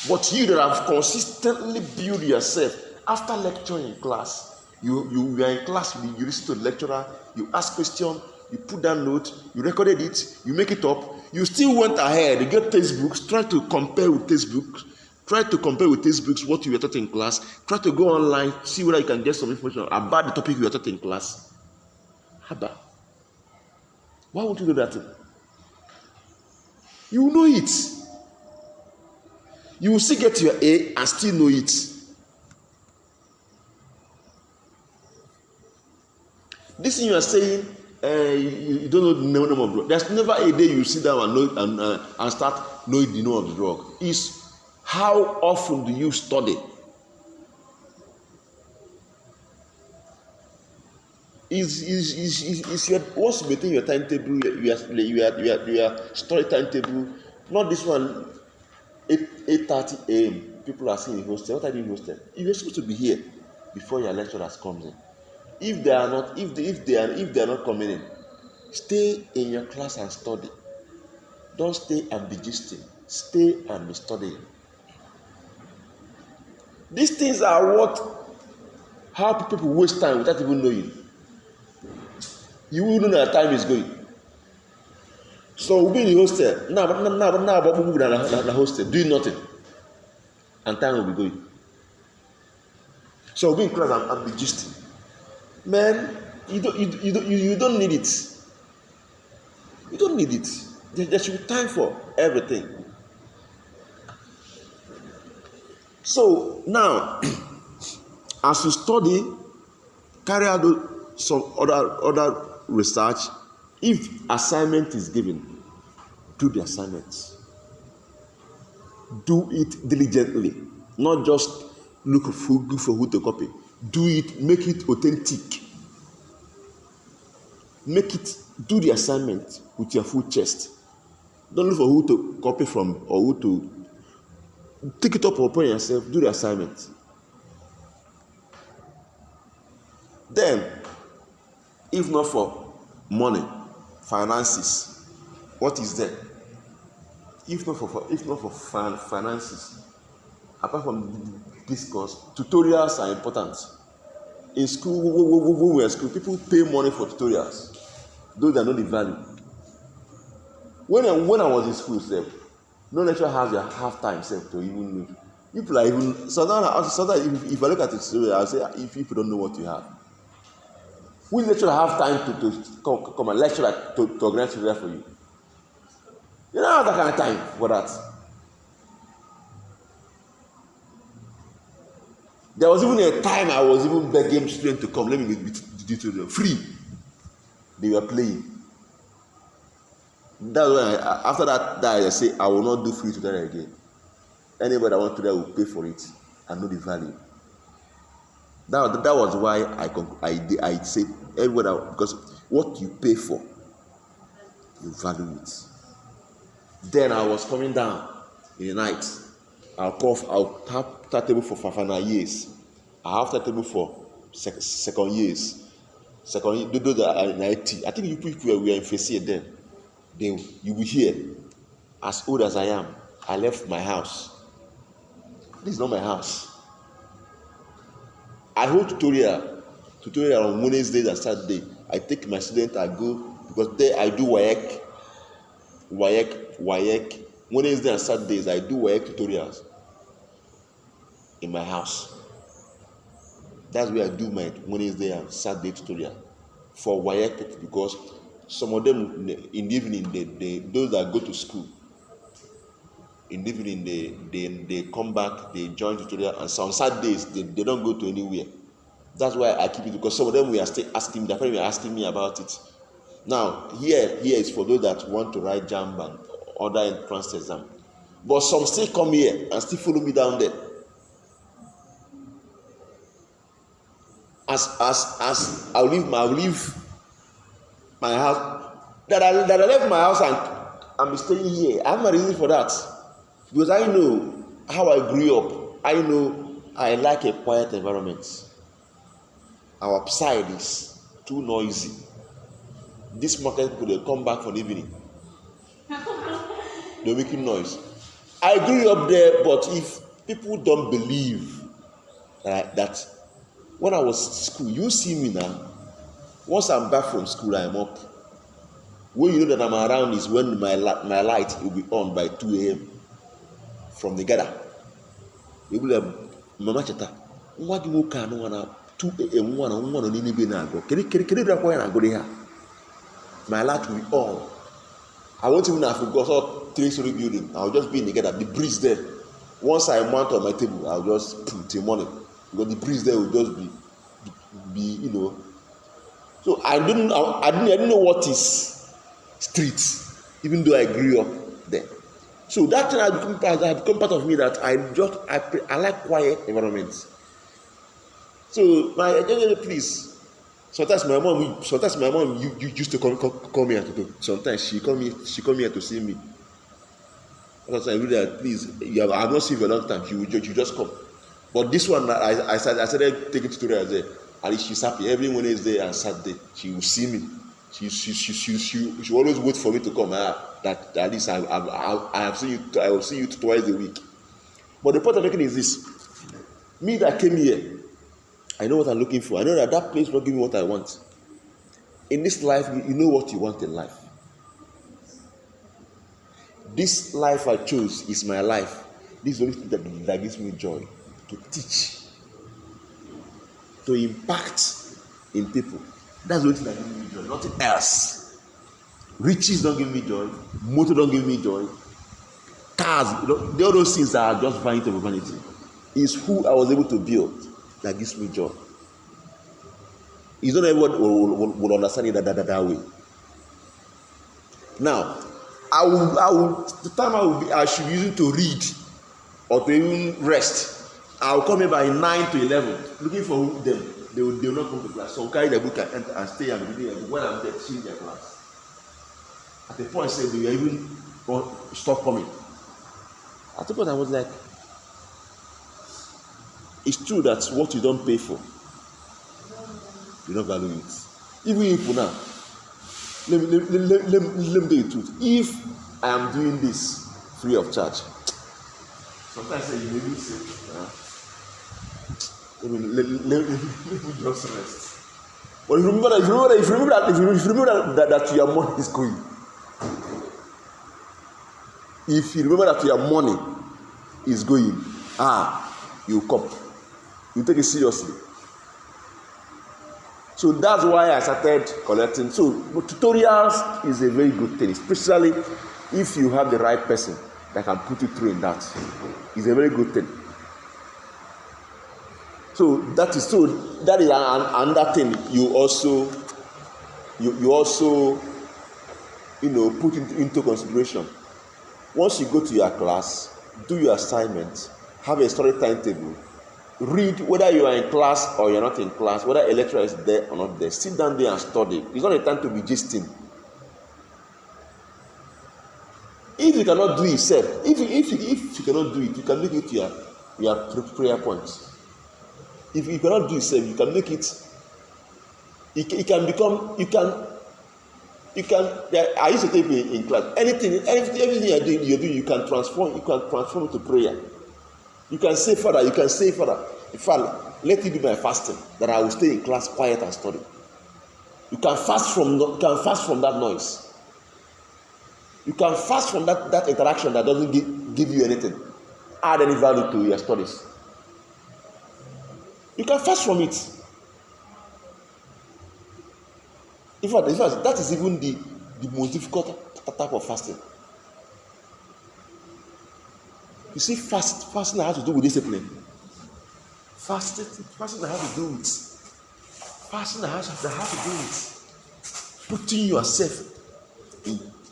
But you that have consistently built yourself after lecturing in class, you are in class, you listen to the lecturer, you ask questions, you put down notes, you recorded it, you make it up, you still went ahead, you get textbooks, try to compare with textbooks what you were taught in class, try to go online, see whether you can get some information about the topic you were taught in class. Haba. Why won't you do that? You know it. You will still get your A and still know it. This thing you are saying, you don't know the name of drug. There's never a day you sit down and know and start knowing the name of the drug. It's how often do you study? Is your what's within your timetable? Your study timetable. Not this one. 8:30 a.m. People are saying in hostel. What are you in hostel? You're supposed to be here before your lecturers comes in. If they are not coming in, stay in your class and study. Don't stay and be gisting. Stay and be studying. These things are how people waste time without even knowing. You will know that time is going. So we'll be in the hostel. Now, but we will be in the hostel, doing nothing. And time will be going. So we'll be in class and be gisting. Man, you don't need it. You don't need it. There should be time for everything. So now, as you study, carry out some other research. If assignment is given, do the assignments. Do it diligently, not just look for who to copy. Do it, make it authentic. Do the assignment with your full chest. Don't look for who to copy from or who to take it up upon yourself. Do the assignment. Then, if not for money, finances, what is there? If not for finances, apart from this course, tutorials are important. In school, when we were in school, people pay money for tutorials. Those that know the value. When I was in school, no lecturer has your half time to even know. People are even sometimes if I look at the tutorial, I say if people don't know what you have. Will lecturer have time to come and lecture to organize tutorial for you? You don't have that kind of time for that. There was even a time I was even begging students to come. Let me do tutorial free. They were playing. That's when after that I say I will not do free tutorial again. Anybody that wants tutorial will pay for it and know the value. That was why I said everybody, because what you pay for, you value it. Then I was coming down in the night. I'll have that table for final years. I have that table for second years. Second, those that are in IT. I think you people were in first year then. Then you will hear, as old as I am, I left my house. This is not my house. I hold tutorial on Wednesdays and Saturday. I take my students, I go, because there I do WAEC. Wednesdays and Saturdays I do WAEC tutorials in my house. That's where I do my Wednesday and Saturday tutorial. for WAEC because some of them in the evening, those that go to school, in the evening they come back, they join tutorial, and so on Saturdays they don't go to anywhere. That's why I keep it, because some of them were still asking, their friends were asking me about it. Now here is for those that want to write JAMB and other entrance exam, but some still come here and still follow me down there. As I'll leave my house, that I left my house and I'm staying here. I have my reason for that, because I know how I grew up. I know I like a quiet environment. Our side is too noisy. This market people, they come back for the evening. They're making noise. I grew up there, but if people don't believe that when I was in school, you see me now. Once I'm back from school, I'm up. When you know that I'm around is when my light will be on by 2 a.m. from the gather. You will have Mama Cheta. What do you can 2 a.m. one on any be now? Can you drop one and go there? My light will be on. I won't even have to go to 3-story building. I'll just be in the gather. The breeze there. Once I mount on my table, I'll just put till morning. Because the breeze there will just be So I didn't know what is streets, even though I grew up there. So that thing has become part of me, that I like quiet environments. So please. Sometimes my mom used to call me to. Sometimes she come here to see me. Because I really, please, I've not seen you for a long time. You just come. But this one, I started taking tutorials there, and she's happy. Every Wednesday and Saturday, she will see me. She always wait for me to come. That at least I have seen you. I will see you twice a week. But the point I'm making is this: me that came here, I know what I'm looking for. I know that place will give me what I want. In this life, you know what you want in life. This life I chose is my life. This is the only thing that gives me joy. To teach, to impact in people. That's the only thing that gives me joy, nothing else. Riches don't give me joy, motor don't give me joy, cars, all those things are just vanity of vanity. It's who I was able to build that gives me joy. It's not everyone will understand it that way. Now, the time I should be using to read or to even rest, I'll come here by 9 to 11, looking for them. They will not come to class. So I'll carry the book and enter and stay and read it. When I'm there, see their class. At the point, they will even stop coming. At the point, I was like, it's true that what you don't pay for, you don't value it. Even if now, let me tell you the truth. If I am doing this free of charge, sometimes you maybe say, let me just rest. But if you remember that your money is going. If you remember that your money is going, you come. You take it seriously. So that's why I started collecting. So tutorials is a very good thing, especially if you have the right person that can put you through in that. It's a very good thing. So that is another thing you also put into consideration. Once you go to your class, do your assignments, have a study timetable, read whether you are in class or you're not in class, whether a lecturer is there or not there. Sit down there and study. It's not a time to be gisting. If you cannot do it yourself, if you cannot do it, you can make it your prayer points. If you cannot do it yourself, you can make it. It can become. You can. I used to take in class. Everything you're doing, you can transform. You can transform it to prayer. You can say, Father. In fact, let it be my fasting that I will stay in class quiet and study. You can fast from that noise. You can fast from that interaction that doesn't give you anything, add any value to your studies. You can fast from it. In fact, that is even the most difficult type of fasting. You see, fasting has to do with discipline. Fasting has to do with putting yourself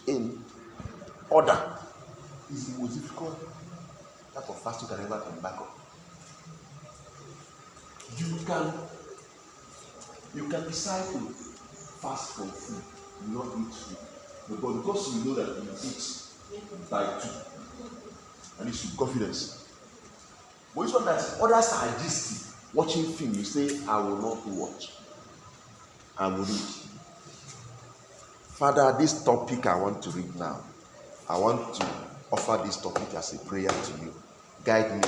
in order. Is the most difficult type of fasting you can ever come back on. You can decide to fast from food, not eat food, but because you know that you eat by 2, and it's with confidence. But it's not that others are gisty, watching film. You say, I will not watch, I will read. Father, this topic I want to read now. I want to offer this topic as a prayer to you. Guide me,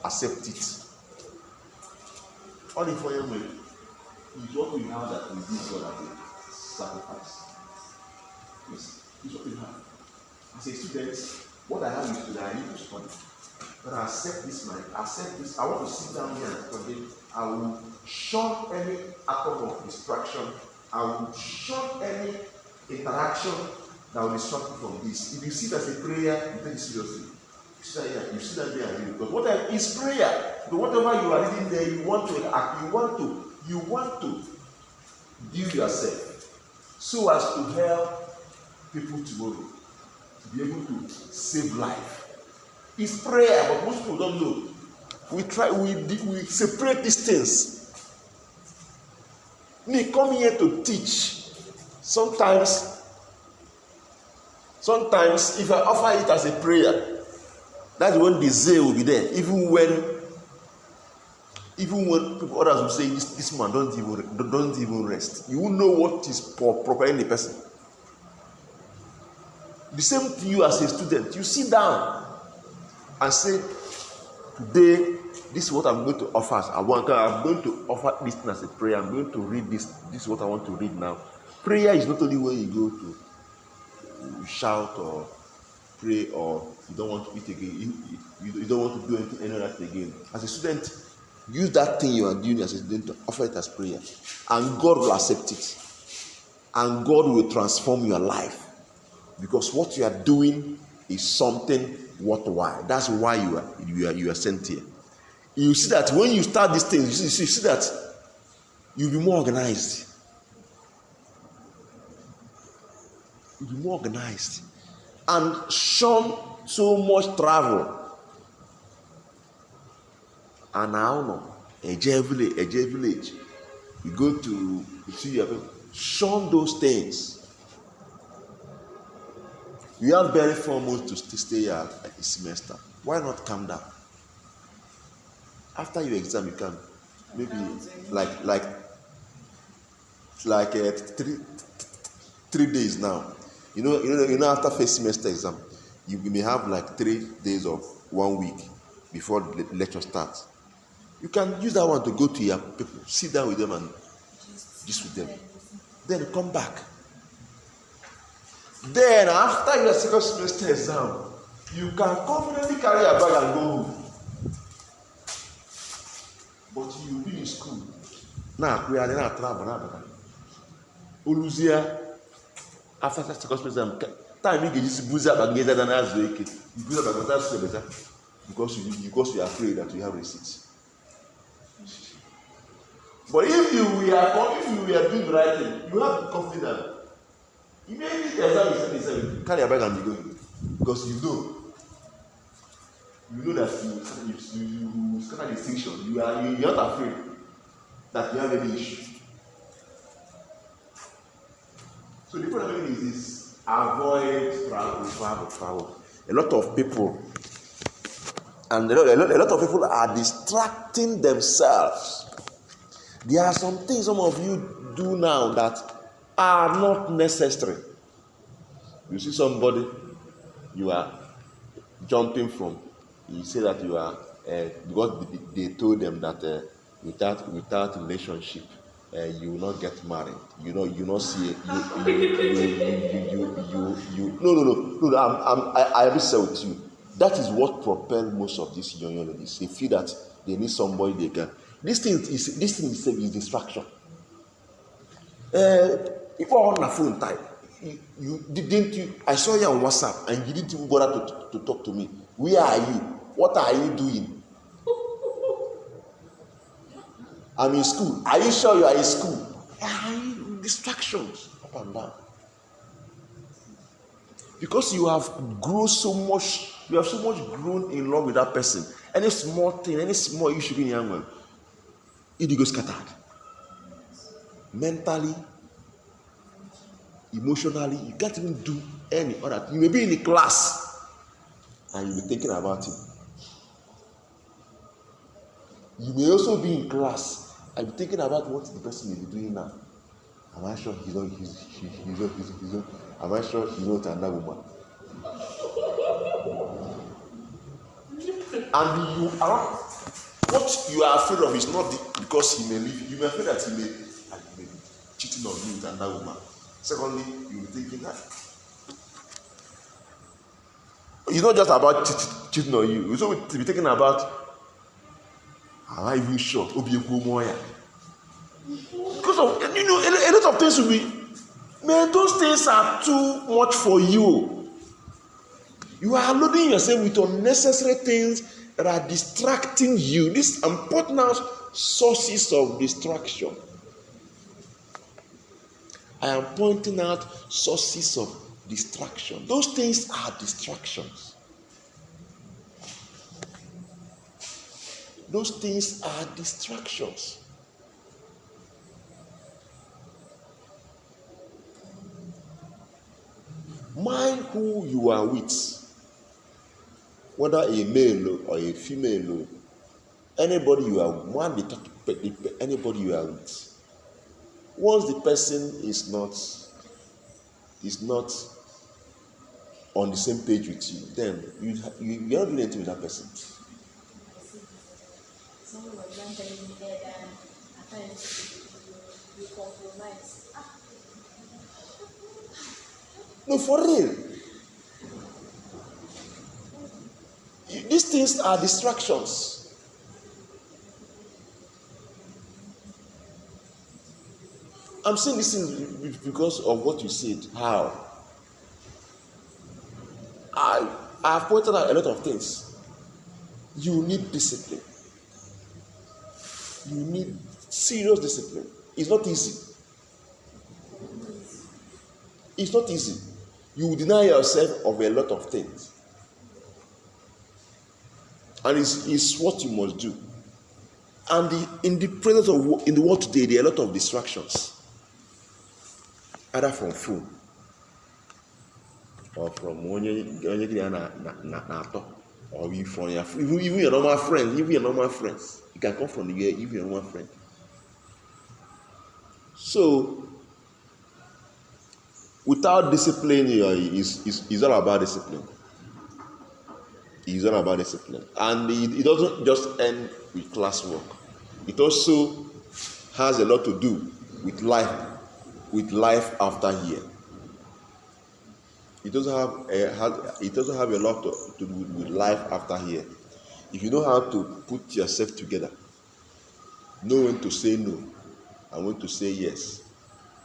accept it. Only for your way is what we have that we give God as a sacrifice. Yes, it's what we have. As a student, what I have is today I need to study. But I accept this mind, accept this. I want to sit down here and study. I will shun any atom of distraction. I will shun any interaction that will distract you from this. If you see it as a prayer, you take it seriously. You see that here, you see that there and here. Because whatever is prayer. But whatever you are reading there, you want to act, you want to do yourself so as to help people tomorrow to be able to save life. It's prayer, but most people don't know. We separate these things. Me come here to teach. Sometimes if I offer it as a prayer, that's when the zeal will be there. Even when people, others will say, this man don't even rest. You will know what is preparing the person. The same to you as a student. You sit down and say, today, this is what I'm going to offer. I'm going to offer this thing as a prayer. I'm going to read this. This is what I want to read now. Prayer is not only when you go to shout or pray, or you don't want to eat again. You don't want to do anything, any of that again. As a student, use that thing you are doing as a student to offer it as prayer, and God will accept it, and God will transform your life, because what you are doing is something worthwhile. That's why you are sent here. You see that when you start these things, you see that you'll be more organized. You'll be more organized, and shun so much travel. And now, a village, you go to see your people. Shun those things. You have very 4 months to stay here a semester. Why not calm down? After your exam, you can maybe like 3 days now. You know after first semester exam, you may have like 3 days of 1 week before the lecture starts. You can use that one to go to your people, sit down with them and gist with them. Then come back. Then after your second semester exam, you can confidently carry your bag and go home. But you will be in school. Now we are in a travel. Oluzia after the second semester exam, time you get this boozer bag together than as you boozer bag better because you are afraid that you have receipts. But if you were doing the right thing, you have to confidence. Immediately the exam is carry your bag and be going, because you know that you scatter the distinction. You're not afraid that you have any issue. So the problem is this: avoid travel. A lot of people are distracting themselves. There are some things some of you do now that are not necessary. You see somebody, you are jumping from. You say that you are because they told them that without relationship, you will not get married. You not see No. I will say with you. That is what propelled most of these young ladies. They feel that they need somebody they can. This thing is distraction. People are on the phone type. You didn't you? I saw you on WhatsApp and you didn't even bother to talk to me. Where are you? What are you doing? I'm in school. Are you sure you are in school? Distractions up and down. Because you have grown so much, you have so much grown in love with that person. Any small thing, any small issue in young man, it goes scattered. Mentally, emotionally, you can't even do any other. You may be in a class and you'll be thinking about it. You may also be in class and be thinking about what the person may be doing now. Am I sure he's not? Am I sure he's not another woman? And you are what you are afraid of is not because he may leave. You may afraid that he may be cheating on you with another woman. Secondly, you will be thinking that it's not just about cheating on you. You also will be thinking about, am I even sure? Because of, a lot of things will be, man, those things are too much for you. You are loading yourself with unnecessary things that are distracting you. These are important sources of distraction. I am pointing out sources of distraction. Those things are distractions. Those things are distractions. Mind who you are with, whether a male or a female, anybody you are, anybody you are with. Once the person is not on the same page with you, then you are not doing anything with that person. Someone was telling me that at times you compromise. No, for real. These things are distractions. I'm saying this thing because of what you said. How? I have pointed out a lot of things. You need discipline. You need serious discipline. It's not easy. It's not easy. You will deny yourself of a lot of things. And it's what you must do. And in the presence of in the world today, there are a lot of distractions. Either from phone or from or even from even your normal friends, even your normal friends. You can come from even your normal friend. So without discipline, it's all about discipline. It's all about discipline. And it doesn't just end with classwork. It also has a lot to do with life after here. It doesn't have a lot to do with life after here. If you know how to put yourself together, know when to say no and when to say yes,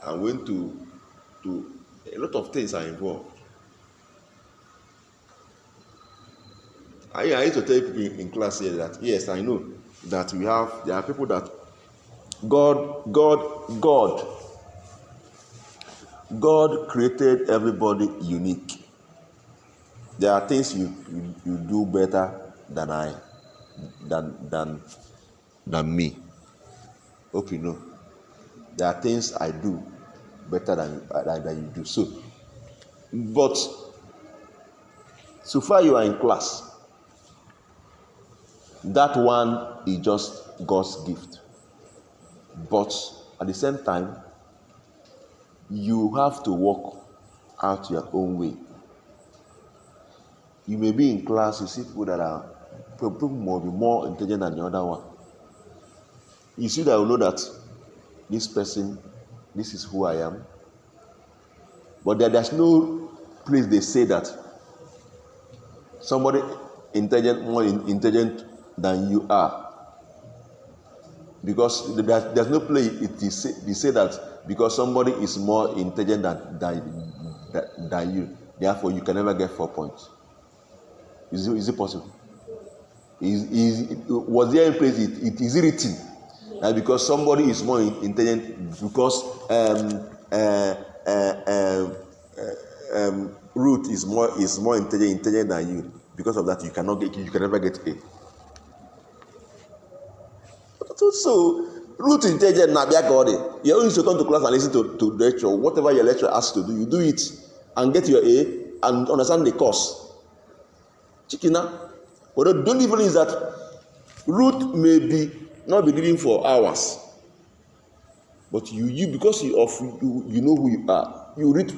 and when to a lot of things are involved. I used to tell people in class here that yes, I know that there are people that God created everybody unique. There are things you do better than me. Hope you know. There are things I do better than you do. So, but so far you are in class. That one is just God's gift. But at the same time, you have to work out your own way. You may be in class, you see people will be more intelligent than the other one. You see that you know that this person, this is who I am. But there's no place they say that somebody more intelligent than you are. Because there's no place they say that because somebody is more intelligent than you, therefore you can never get 4 points. Is it possible? Was there a place it is written that because somebody is more intelligent, because Ruth is more intelligent than you, because of that you can never get A. So Ruth intelligent na bia God. You only to come to class and listen to lecture. Whatever your lecturer asks you to do, you do it and get your A and understand the course. Chikina. But don't even is that Ruth may not be reading for hours, but you because you know who you are, you read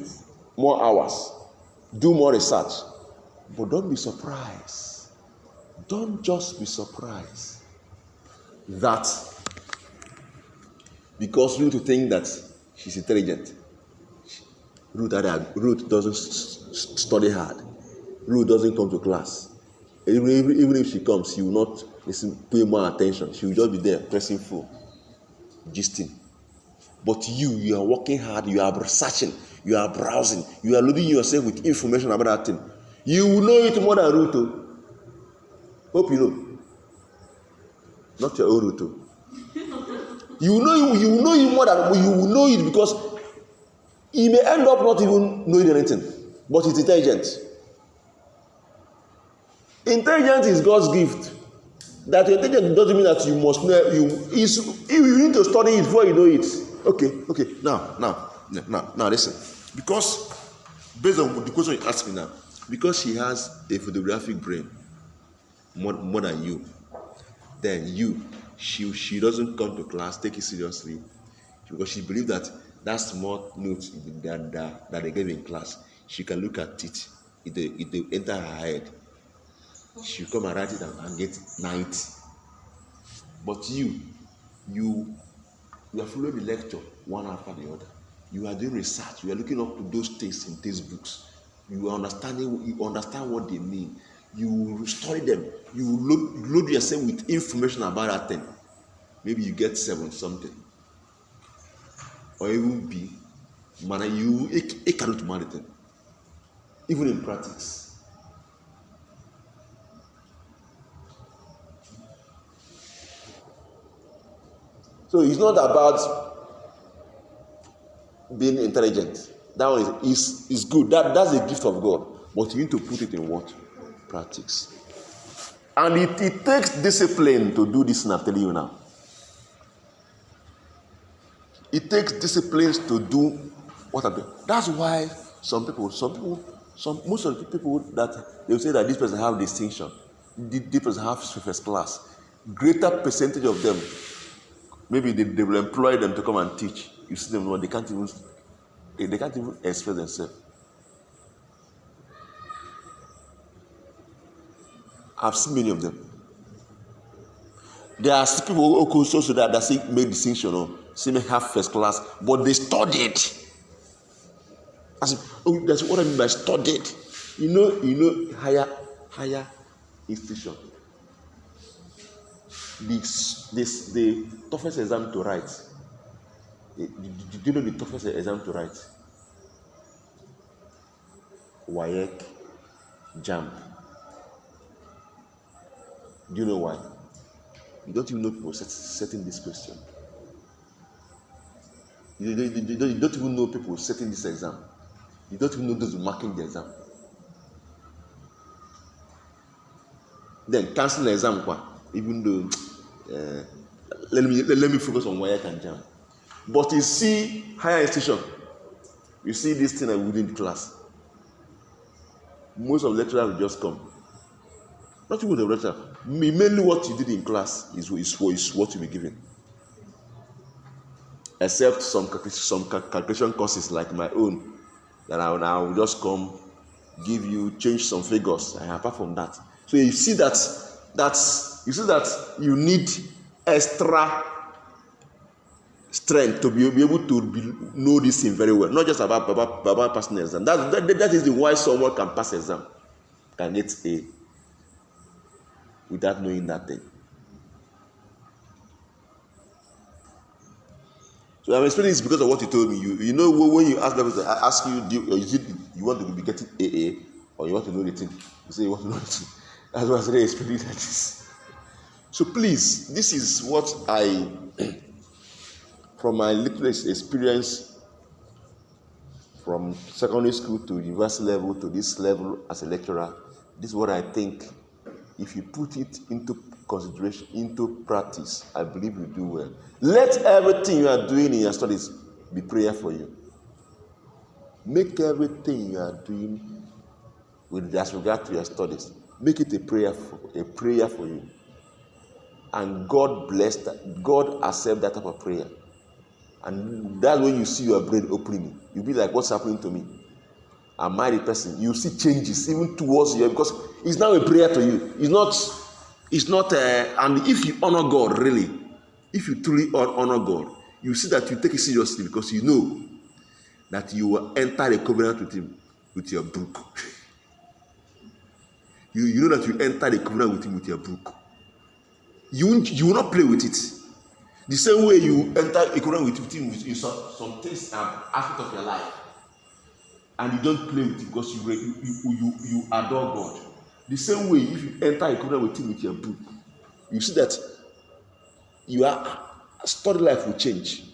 more hours, do more research. But don't be surprised. Don't just be surprised that because Ruth think that she's intelligent, Ruth doesn't study hard. Ruth doesn't come to class. Even if she comes, she will not pay more attention. She will just be there pressing full, gisting. But you are working hard, you are researching, you are browsing, you are loading yourself with information about that thing. You will know it more than Ruth. Hope you know. Not your own Ruth. You will know it more than you will know it, because he may end up not even knowing anything, but he's intelligent. Intelligence is God's gift. That intelligence doesn't mean that you must know. You need to study it before you know it. Okay. Now listen. Because based on the question you asked me now, because she has a photographic brain more than you, then she doesn't come to class, take it seriously, because she believes that small notes that they gave in class, she can look at it. It enter her head. She'll come and write it and get 90. But you are following the lecture one after the other. You are doing research. You are looking up to those things in textbooks. You understand what they mean. You study them. You load yourself with information about that thing. Maybe you get 7 something, or even B. Man, you cannot manage it, even in practice. So it's not about being intelligent. That one is good. That's a gift of God. But you need to put it in what? Practice. And it takes discipline to do this, and I'm telling you now. It takes disciplines to do what I'm doing. That's why most of the people that they will say that this person have distinction, this person have first class. Greater percentage of them, maybe they will employ them to come and teach. You see them, they can't even express themselves. I've seen many of them. There are people who also that say make distinction or say may have first class, but they studied. That's what I mean by studied. You know, higher institution. The toughest exam to write. Did you know the toughest exam to write? WAEC, JAMB. Do you know why? You don't even know people setting this question. You don't even know people setting this exam. You don't even know those marking the exam. Then cancel the exam, even though let me focus on WAEC and JAMB. But you see higher institution, you see this thing within the class. Most of the lecturers will just come. Not even the lecturer. Mainly what you did in class is what you be given. Except some calculation courses like my own, that I will just come, give you, change some figures, and apart from that. So you see that you need extra strength to be able to know this thing very well. Not just about passing the exam. That is the why someone can pass exam, can get A, without knowing that thing. So I'm explaining this because of what you told me. You know when you ask them, I ask you, you want to be getting AA or you want to know the thing? You say you want to know the thing. That's why I started explaining like this. So please, this is what I, from my little experience from secondary school to university level to this level as a lecturer, this is what I think. If you put it into consideration, into practice, I believe you do well. Let everything you are doing in your studies be prayer for you. Make everything you are doing with as regard to your studies, make it a prayer for you. And God bless that. God accept that type of prayer. And that's when you see your brain opening. You'll be like, what's happening to me? Am I the person? You see changes even towards you because it's now a prayer to you. It's not and if you honor God really, if you truly honor God, you see that you take it seriously because you know that you will enter a covenant with him with your book. You know that you enter the covenant with him with your book. You will not play with it. The same way you enter a covenant with him with some things aspect of your life. And you don't play with it because you adore God. The same way, if you enter a covenant with him with your book, you see that your study life will change.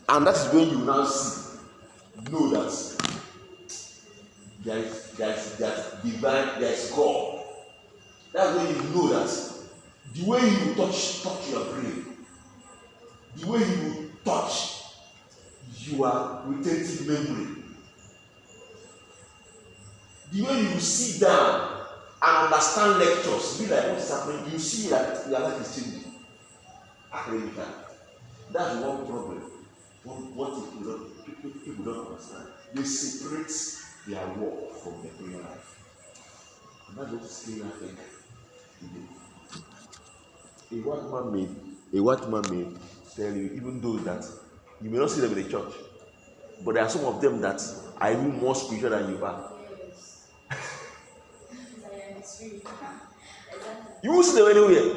And that is when you now know that there is divine, there is God. That's when you know that the way he will touch your brain, the way he will touch your retentive memory, the way you sit down and understand lectures, be like what's happening, you see that your life is changing. Academically. That's one problem. What people don't understand. They separate their work from their prayer life. And that's what is prayer life like today. A white man may tell you, even though that you may not see them in the church, but there are some of them that are even more spiritual than you are. You won't see them anywhere.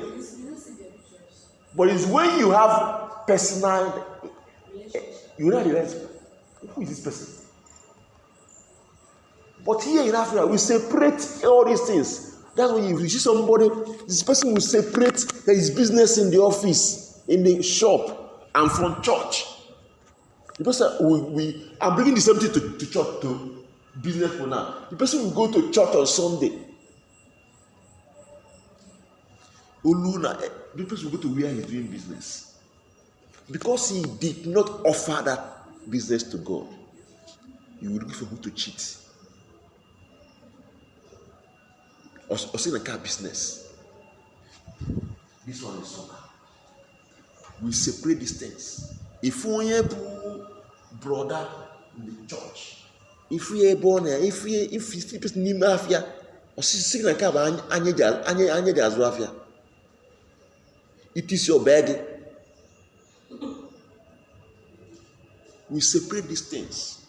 But it's when you have personal, you know realize, who is this person? But here in Africa, we separate all these things. That's when you see somebody, this person will separate his business in the office, in the shop, and from church. The person I'm bringing the same thing to church, to business for now. The person will go to church on Sunday. The person will go to where he's doing business. Because he did not offer that business to God, you will look for who to cheat. Or say like a business. This one is soccer. We separate these things. If we have brother in the church, if we are born here, if you see person in mafia, or see like a anya, it is your bag. We separate these things.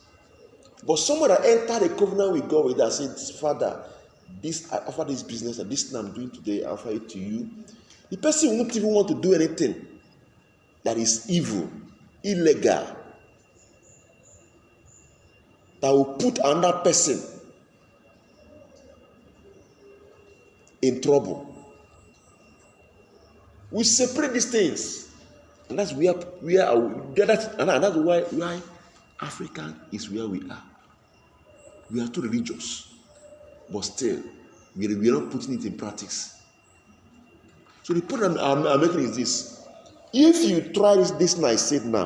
But someone that entered a covenant with God with that said, Father, I offer this business and this thing I'm doing today, I offer it to you. The person won't even want to do anything that is evil, illegal, that will put another person in trouble. We separate these things, and that's that's why Africa is where we are. We are too religious, but still we are not putting it in practice. So the point I'm making is this: if you try this thing I said now,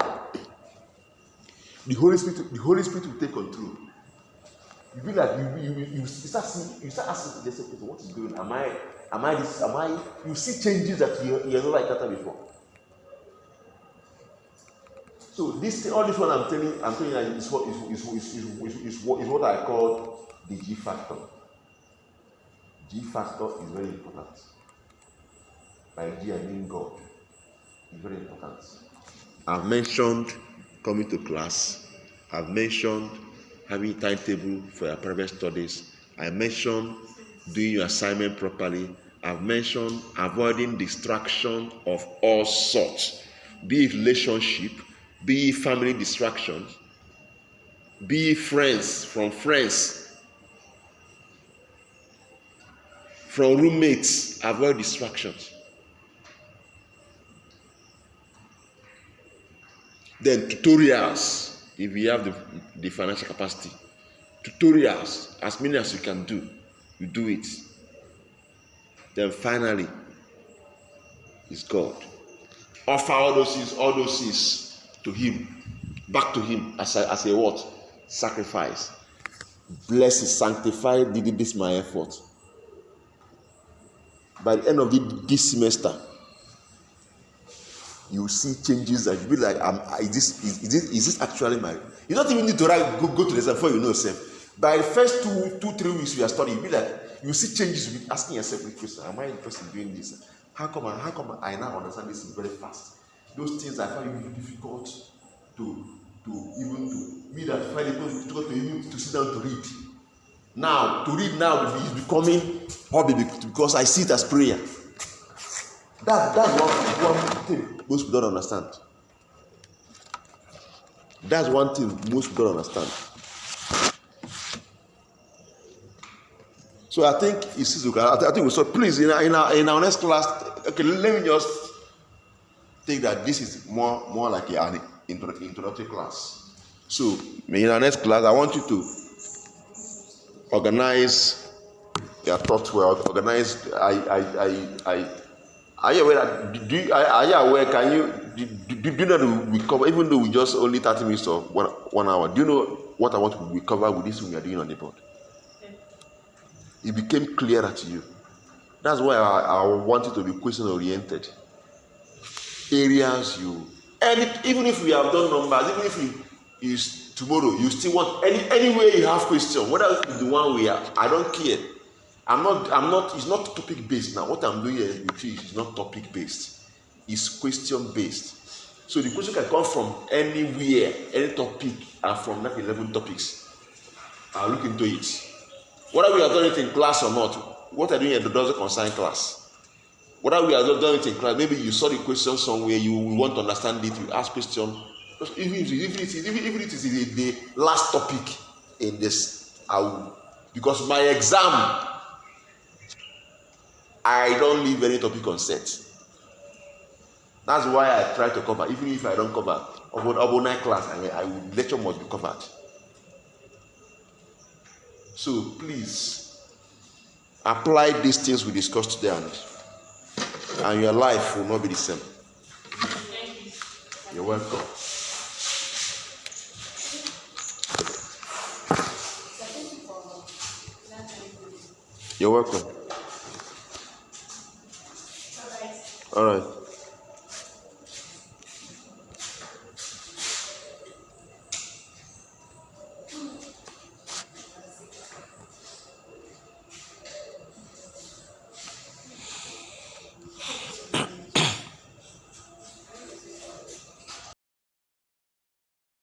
the Holy Spirit will take control. You be like you start asking yourself, what is going on? Am I this? You see changes that you not like that before. So all this one I'm telling you is what I call the G factor. G factor is very important. By G I mean God. It's very important. I've mentioned coming to class. I've mentioned having a timetable for your private studies. I mentioned doing your assignment properly. I've mentioned avoiding distraction of all sorts, be it relationship, be it family distractions, be it friends, from roommates. Avoid distractions. Then tutorials, if you have the financial capacity. Tutorials, as many as you can do, you do it. Then finally, is God. Offer all those things to Him, back to Him as a what? Sacrifice. Bless it, sanctify. This is my effort. By the end of this semester, you see changes that you be like, is this actually my? You don't even need to go to the exam before you know yourself. By the first 2-3 weeks you are studying, you be like, you see changes. You be asking yourself, am I interested in doing this? How come I now understand this very fast? Those things I find really difficult to me that find it difficult to even to sit down to read. Now, to read now is becoming hobby because I see it as prayer. That's one thing most people don't understand. That's one thing most people don't understand. So I think it's okay. I think we so please in our next class. Okay, let me just think that this is more like an introductory class. So in our next class, I want you to organize your thoughts well. Organize. Are you aware that? Are you aware? Can you do you know that we cover, even though we just only 30 minutes or 1 hour? Do you know what I want to cover with this we are doing on the board? It became clearer to you. That's why I want you to be question oriented. Areas even if we have done numbers, even if it's tomorrow, you still want anywhere you have question, whether it's the one we have, I don't care. I'm not, it's not topic based now. What I'm doing here with you is not topic based, it's question based. So the question can come from anywhere, any topic, and from like 11 topics. I'll look into it. Whether we have done it in class or not, what I'm doing here doesn't concern class. Whether we have done it in class, maybe you saw the question somewhere, you want to understand it, you ask question. Even if it is the last topic in this, because my exam, I don't leave any topic on set. That's why I try to cover, even if I don't cover overnight class, lecture must be covered. So please apply these things we discussed today, and your life will not be the same. You're welcome. You're welcome. All right.